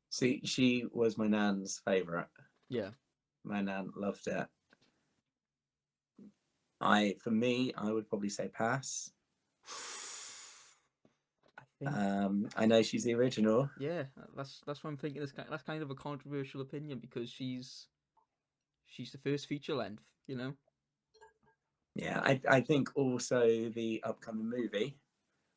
See, she was my nan's favourite. Yeah. My nan loved it. For me, I would probably say pass. I think. I know she's the original. Yeah, that's what I'm thinking. That's kind of a controversial opinion because she's the first feature length, you know. Yeah, I think also the upcoming movie,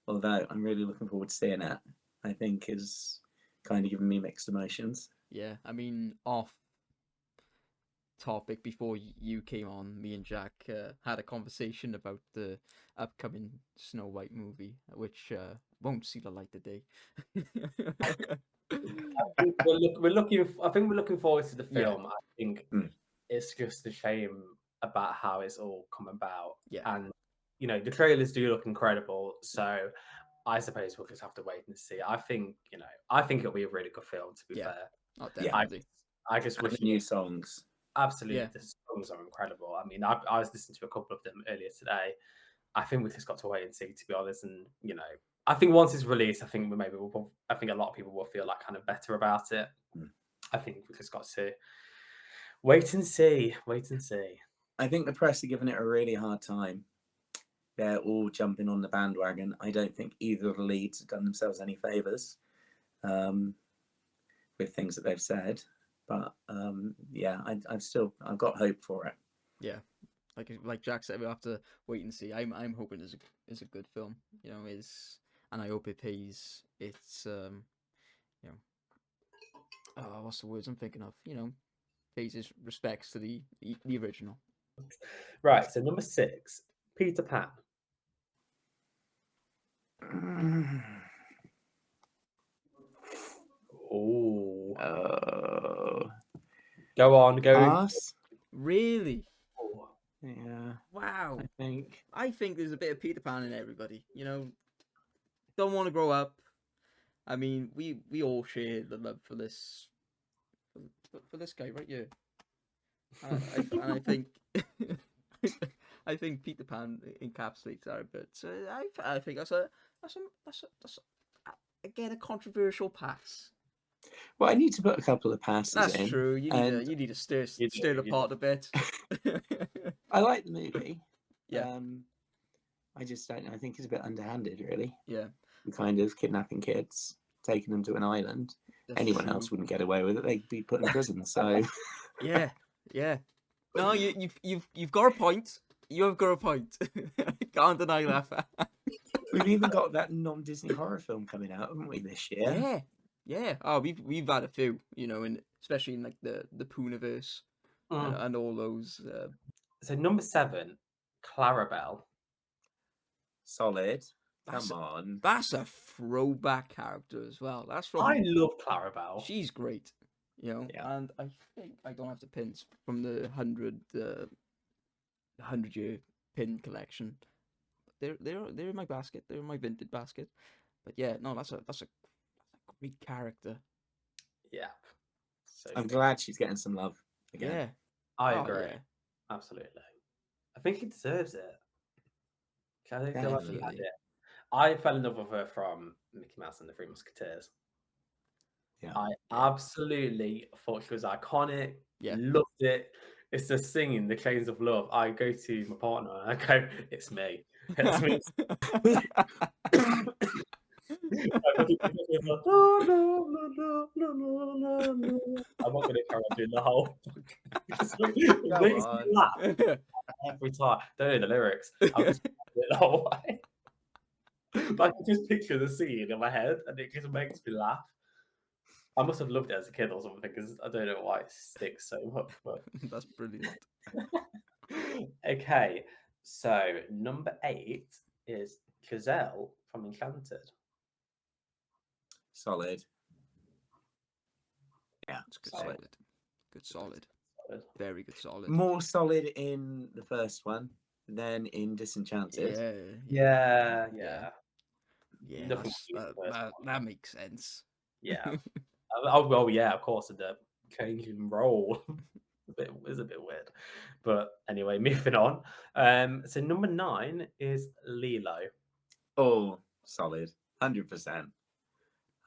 although I'm really looking forward to seeing it, I think is kind of giving me mixed emotions. Yeah, I mean, off topic, before you came on, me and Jack had a conversation about the upcoming Snow White movie, which won't see the light of day. We're looking. I think we're looking forward to the Yeah. film. I think it's just a shame about how it's all come about. Yeah. And the trailers do look incredible. So I suppose we'll just have to wait and see. I think it'll be a really good film. To be Yeah. fair, Oh, Yeah. definitely. I just And wish the new songs. absolutely Yeah. the songs are incredible. I mean, I was listening to a couple of them earlier today. I think we just got to wait and see, to be honest. And I think once it's released, I think I think a lot of people will feel like kind of better about it. I think we just got to wait and see. Wait and see. I think the press are giving it a really hard time. They're all jumping on the bandwagon. I don't think either of the leads have done themselves any favors with things that they've said. But yeah, I've got hope for it. Yeah, like Jack said, we have to wait and see. I'm hoping it's a good film. And I hope it pays its what's the words I'm thinking of? Pays its respects to the original. Right. So number 6, Peter Pan. Oh. Go on. Pass? Really? Oh. Yeah. Wow. I think there's a bit of Peter Pan in everybody. Don't want to grow up. I mean, we all share the love for this guy right here. And I think I think Peter Pan encapsulates that a bit. So I think that's again a controversial pass. Well, I need to put a couple of passes in. That's true. You need to stir the pot a bit. I like the movie. Yeah. I just don't know. I think it's a bit underhanded, really. Yeah. Kind of kidnapping kids, taking them to an island. That's Anyone true. else wouldn't get away with it. They'd be put in prison. So yeah. No, you've got a point. You have got a point. Can't deny that. We've even got that non-Disney horror film coming out, haven't we, this year? Yeah. Oh, we've had a few, and especially in like the Pooniverse and all those. So number 7, Clarabelle. Solid. Come on. That's a throwback character as well. That's from. I love Clarabelle. She's great, Yeah. And I think I don't have the pins from the 100-year pin collection. They're in my basket. They're in my vintage basket. But yeah, no, that's a great character. Yeah. So I'm glad she's getting some love again. Yeah. I agree. Yeah. Absolutely. I think he deserves it. I think Definitely. I fell in love with her from Mickey Mouse and the Three Musketeers. Yeah. I absolutely thought she was iconic. Yeah. Loved it. It's the singing, the chains of love. I go to my partner and I go, it's me. It's me. I'm not going to carry on doing the whole. It makes me laugh every time. Don't know the lyrics. I'll just do it the whole way. But I can just picture the scene in my head, and it just makes me laugh. I must have loved it as a kid or something, because I don't know why it sticks so much. But That's brilliant. okay, So number 8 is Giselle from Enchanted. Solid. Yeah, It's good, solid. solid. Good, solid. Solid. Very good, solid. More solid in the first one than in Disenchanted. Yeah. Yeah, Nothing that makes sense. Yeah. Oh well, yeah, of course, the changing role is a bit weird, but anyway, moving on. So number 9 is Lilo. Oh, solid. 100%.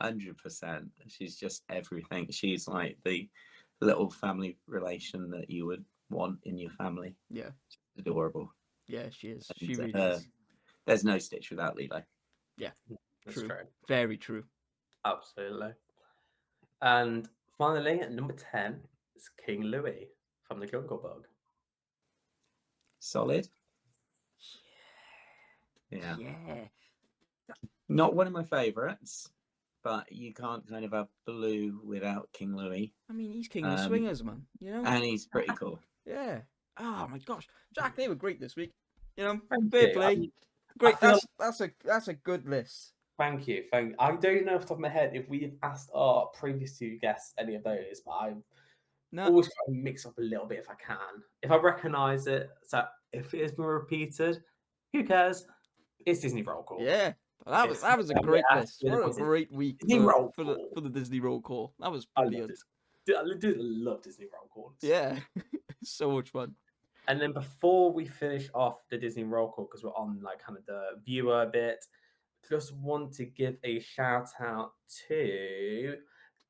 100%. She's just everything. She's like the little family relation that you would want in your family. Yeah. She's adorable. Yeah, she is. And, She really is. There's no Stitch without Lilo. Yeah. That's True. true. Very true. Absolutely. And finally, at number 10 is King Louis from the Jungle Book. Solid. Yeah. Yeah. Not one of my favourites, but you can't kind of have Baloo without King Louis. I mean, he's king of the swingers, man. You know? And he's pretty cool. Yeah. Oh my gosh, Jack, they were great this week. You know, Thank fair you. play. I mean, Great. I feel- That's a good list. Thank you. I don't know off the top of my head if we've asked our previous 2 guests any of those, but I No. always try to mix up a little bit if I can. If I recognise it, so if it has been repeated, who cares? It's Disney Roll Call. Yeah. That was a great list. What a great week Disney Roll for Call. the Disney Roll Call. That was I loved brilliant. it. I do love Disney Roll Calls. Yeah. So much fun. And then before we finish off the Disney Roll Call, because we're on like kind of the viewer bit, just want to give a shout out to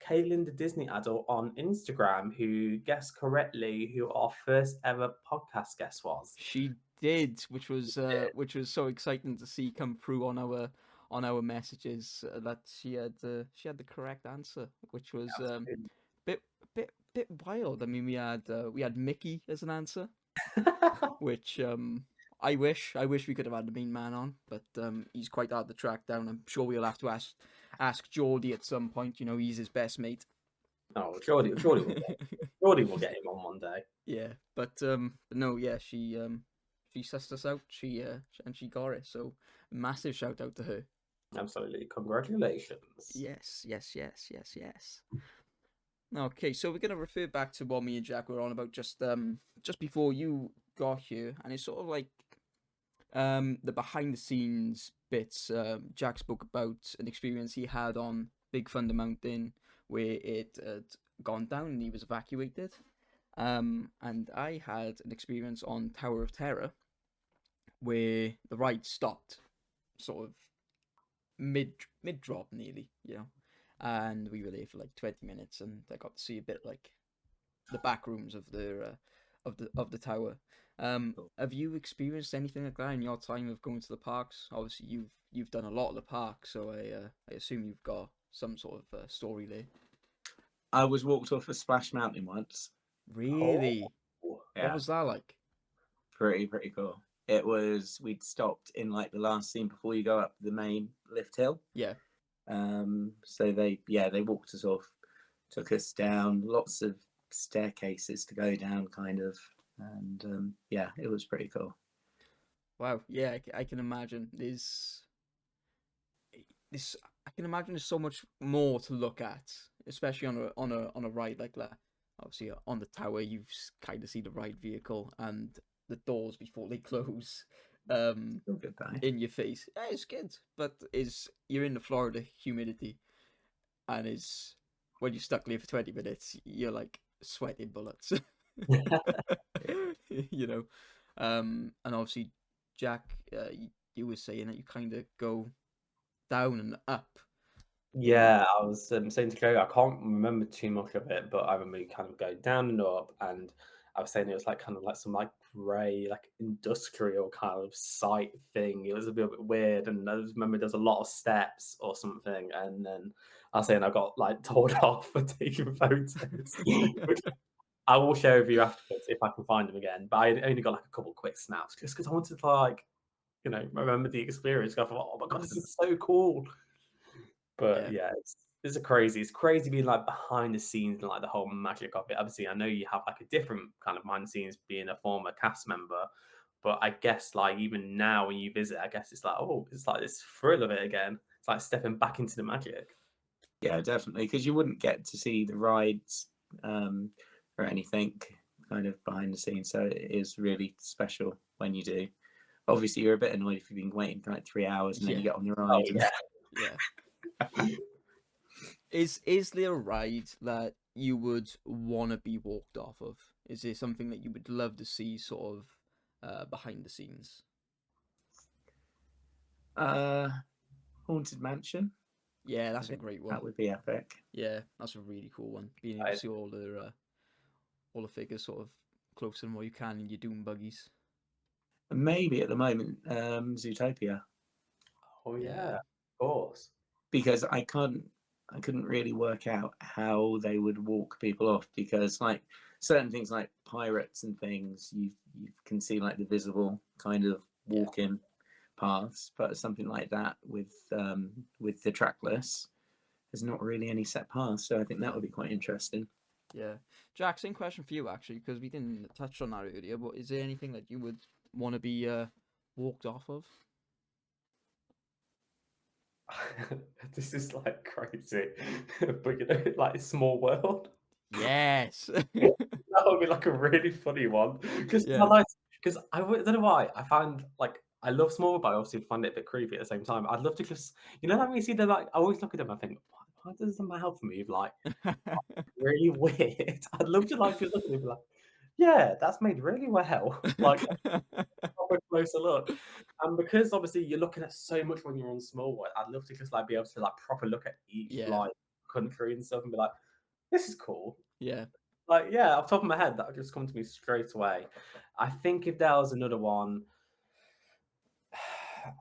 Caitlin, the Disney adult on Instagram, who guessed correctly who our first ever podcast guest was. She did, which was so exciting to see come through on our messages that she had the correct answer, which was bit wild. I mean, we had Mickey as an answer, which I wish we could have had the main man on, but he's quite hard to track down. I'm sure we'll have to ask Geordie at some point. You know, he's his best mate. Oh, Geordie will get him on one day. Yeah, but no, yeah, she sussed us out. She got it. So massive shout out to her. Absolutely, congratulations. Yes. Okay, so we're gonna refer back to what me and Jack were on about just before you got here, and it's sort of like the behind the scenes bits. Jack spoke about an experience he had on Big Thunder Mountain where it had gone down and he was evacuated. And I had an experience on Tower of Terror where the ride stopped, sort of mid drop nearly, you know, and we were there for like 20 minutes, and I got to see a bit like the back rooms of the tower. Have you experienced anything like that in your time of going to the parks? Obviously, you've done a lot of the parks, so I assume you've got some sort of story there. I was walked off of Splash Mountain once. Really? Yeah. What was that like? Pretty cool. It was, we'd stopped in like the last scene before you go up the main lift hill. Yeah. So they walked us off, took us down, lots of staircases to go down, kind of, and yeah, it was pretty cool. Wow. Yeah, I can imagine. I can imagine there's so much more to look at, especially on a ride like that. Obviously, on the tower, you kind of see the ride vehicle and the doors before they close in your face. Yeah, it's good, but you're in the Florida humidity, and when you're stuck there for 20 minutes, you're like sweating bullets. You know, and obviously, Jack, you were saying that you kind of go down and up. Yeah, I was saying to Joe, I can't remember too much of it, but I remember you kind of going down and up, and I was saying it was like kind of like some like grey, like industrial kind of site thing. It was a bit weird, and I just remember there's a lot of steps or something, and then I was saying I got like told off for taking photos, which I will share with you afterwards if I can find them again. But I only got like a couple quick snaps just because I wanted to like, remember the experience. I thought, oh my god, this is so cool. But yeah, it's crazy being like behind the scenes and like the whole magic of it. Obviously, I know you have like a different kind of behind the scenes being a former cast member, But I guess like even now when you visit, I guess it's like, oh, it's like this thrill of it again. It's like stepping back into the magic. Yeah, definitely, because you wouldn't get to see the rides or anything kind of behind the scenes. So it is really special when you do. Obviously, you're a bit annoyed if you've been waiting for like 3 hours and then you Yeah. get on the Oh ride. yeah. Yeah. Is there a ride that you would want to be walked off of? Is there something that you would love to see sort of behind the scenes? Haunted Mansion. Yeah, I that's a think great one. that would be epic. Yeah, that's a really cool one. Being able to see all the figures sort of closer than what you can in your Doom buggies. And maybe at the moment, Zootopia, Oh yeah, Yeah. of course. because I couldn't really work out how they would walk people off, because like certain things like pirates and things, you can see like the visible kind of walking paths, but something like that with the trackless, there's not really any set paths. So I think that would be quite interesting. Yeah. Jack, same question for you actually, because we didn't touch on that earlier. But is there anything that you would want to be walked off of? This is like crazy, but you know, like Small World. Yes. That would be like a really funny one because Yeah. I don't know why I find like I love Small World, but I obviously find it a bit creepy at the same time. I'd love to just like when you see them like I always look at them and think, why does the mouth move like really weird? I'd love to like just look at them and be like, yeah, that's made really well. Like proper closer look. And because obviously you're looking at so much when you're on Small World, I'd love to just like be able to like proper look at each Yeah. like country and stuff and be like, this is cool. Yeah. Like, yeah, off the top of my head, that would just come to me straight away. I think if there was another one,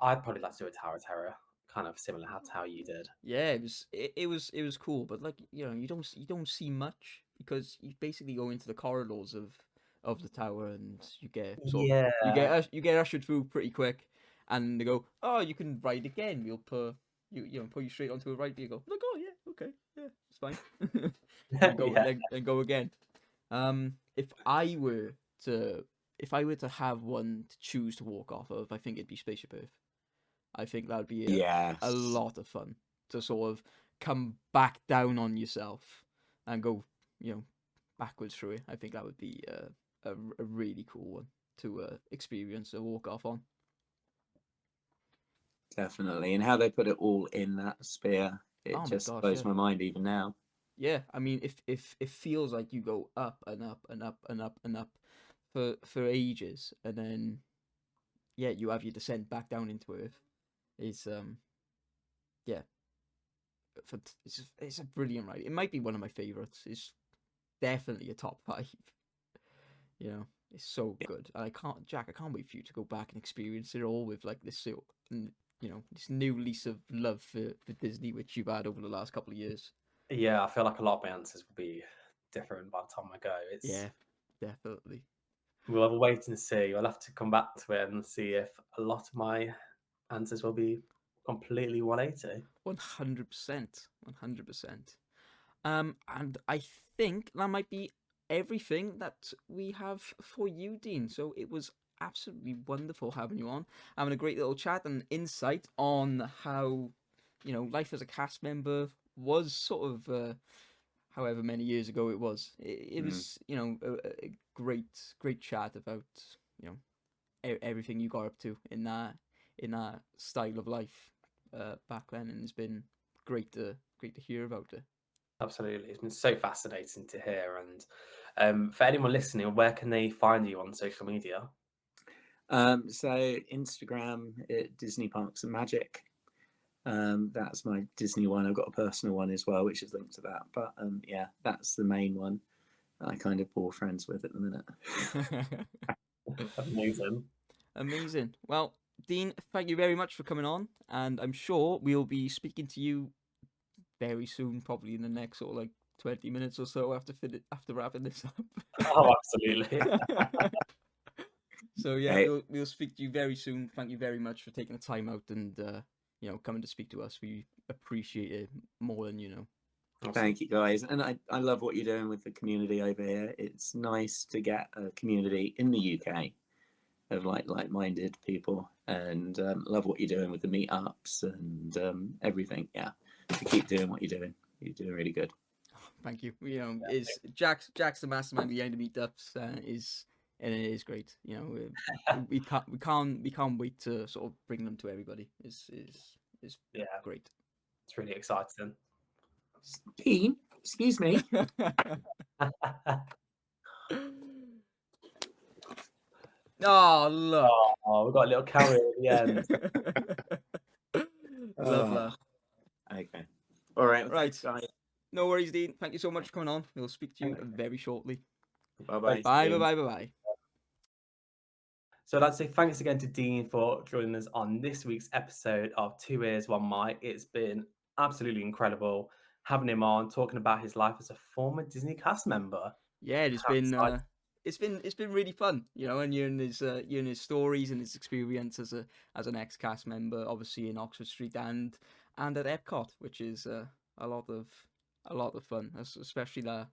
I'd probably like to do a Tower of Terror, kind of similar to how you did. Yeah, it was cool, but like you don't see much because you basically go into the corridors of the tower and you get sort of Yeah. you get ushered through pretty quick, and they go, oh, you can ride again. We'll put put you straight onto a ride vehicle. Like, oh yeah, okay, yeah, it's fine. and go Yeah. and go again. If I were to have one to choose to walk off of, I think it'd be Spaceship Earth. I think that would be a Yes. lot of fun to sort of come back down on yourself and go, backwards through it. I think that would be a really cool one to experience a walk off on. Definitely. And how they put it all in that sphere, it Oh my just gosh, blows yeah. my mind even now. Yeah, I mean, if it feels like you go up and up and up and up and up for ages, and then you have your descent back down into Earth. It's yeah, it's a brilliant ride. It might be one of my favorites. It's definitely a top 5. It's so good. And I can't wait for you to go back and experience it all with like this this new lease of love for Disney which you've had over the last couple of years. Yeah, I feel like a lot of my answers will be different by the time I go. Yeah, definitely. We'll have a wait and see. I'll have to come back to it and see if a lot of my answers will be completely 180. 100%. 100%. And I think that might be everything that we have for you, Dean. So it was absolutely wonderful having you on, having a great little chat and insight on how, life as a cast member was sort of, however many years ago it was. It was, a great chat about, everything you got up to in that style of life back then, and it's been great to hear about it. Absolutely. It's been so fascinating to hear. And for anyone listening, where can they find you on social media? So Instagram at Disneyparksandmagic. That's my Disney one. I've got a personal one as well, which is linked to that. But yeah, that's the main one I kind of bore friends with at the minute. Amazing. Well, Dean, thank you very much for coming on, and I'm sure we'll be speaking to you very soon, probably in the next sort of like 20 minutes or so after wrapping this up. Oh, absolutely. So yeah, Hey. we'll speak to you very soon. Thank you very much for taking the time out and coming to speak to us. We appreciate it more than you know. Thank you, guys. And I love what you're doing with the community over here. It's nice to get a community in the UK of like-minded people, and love what you're doing with the meetups and everything. Yeah, so keep doing what you're doing. You're doing really good. Thank you. You know, is Jack's the mastermind behind the meetups. And it is great. You know, we can't wait to sort of bring them to everybody. Is Yeah, great. it's really exciting. Dean, excuse me. Oh, look. Oh, we got a little carry at the end. Love that. Okay. All right. Well, Right. thanks, guys. No worries, Dean. Thank you so much for coming on. We'll speak to you very shortly. Bye-bye. Bye. So I'd like to say thanks again to Dean for joining us on this week's episode of Two Ears, One Mic. It's been absolutely incredible having him on, talking about his life as a former Disney cast member. Yeah, it's been really fun, you know, and hearing his stories and his experience as an ex-cast member, obviously in Oxford Street and at Epcot, which is a lot of fun, especially that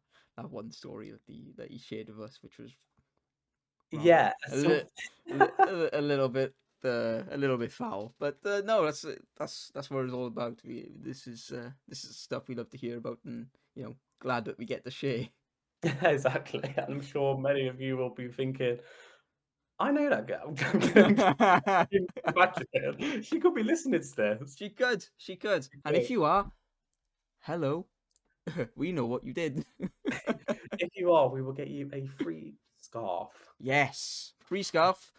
one story that he shared with us, which was Yeah, a little bit foul, but no, that's what it's all about. This is stuff we love to hear about, and you know, glad that we get to share. exactly. And I'm sure many of you will be thinking, I know that girl. Imagine. She could be listening to this. She could. And if you are, hello, we know what you did. If you are, we will get you a free scarf. Yes, free scarf,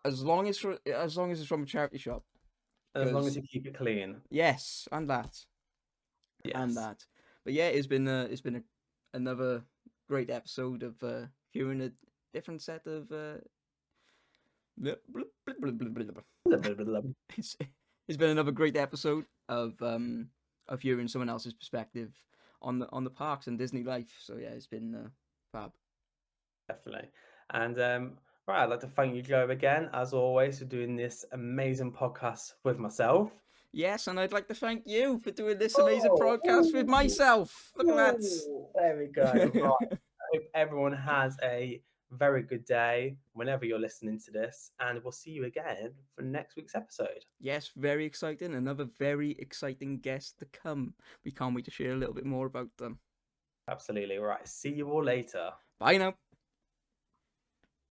as long as it's from a charity shop. As long as you keep it clean. Yes, and that. Yes. And that. But yeah, it's been another great episode of hearing a different set of it's been another great episode of hearing someone else's perspective on the parks and Disney life. So yeah, it's been fab. Definitely. And right, I'd like to thank you, Joe, again, as always, for doing this amazing podcast with myself. Yes, and I'd like to thank you for doing this amazing podcast with myself. Look at that. There we go. Right. I hope everyone has a very good day whenever you're listening to this, and we'll see you again for next week's episode. Yes, very exciting. Another very exciting guest to come. We can't wait to share a little bit more about them. Absolutely. All right. See you all later. Bye now.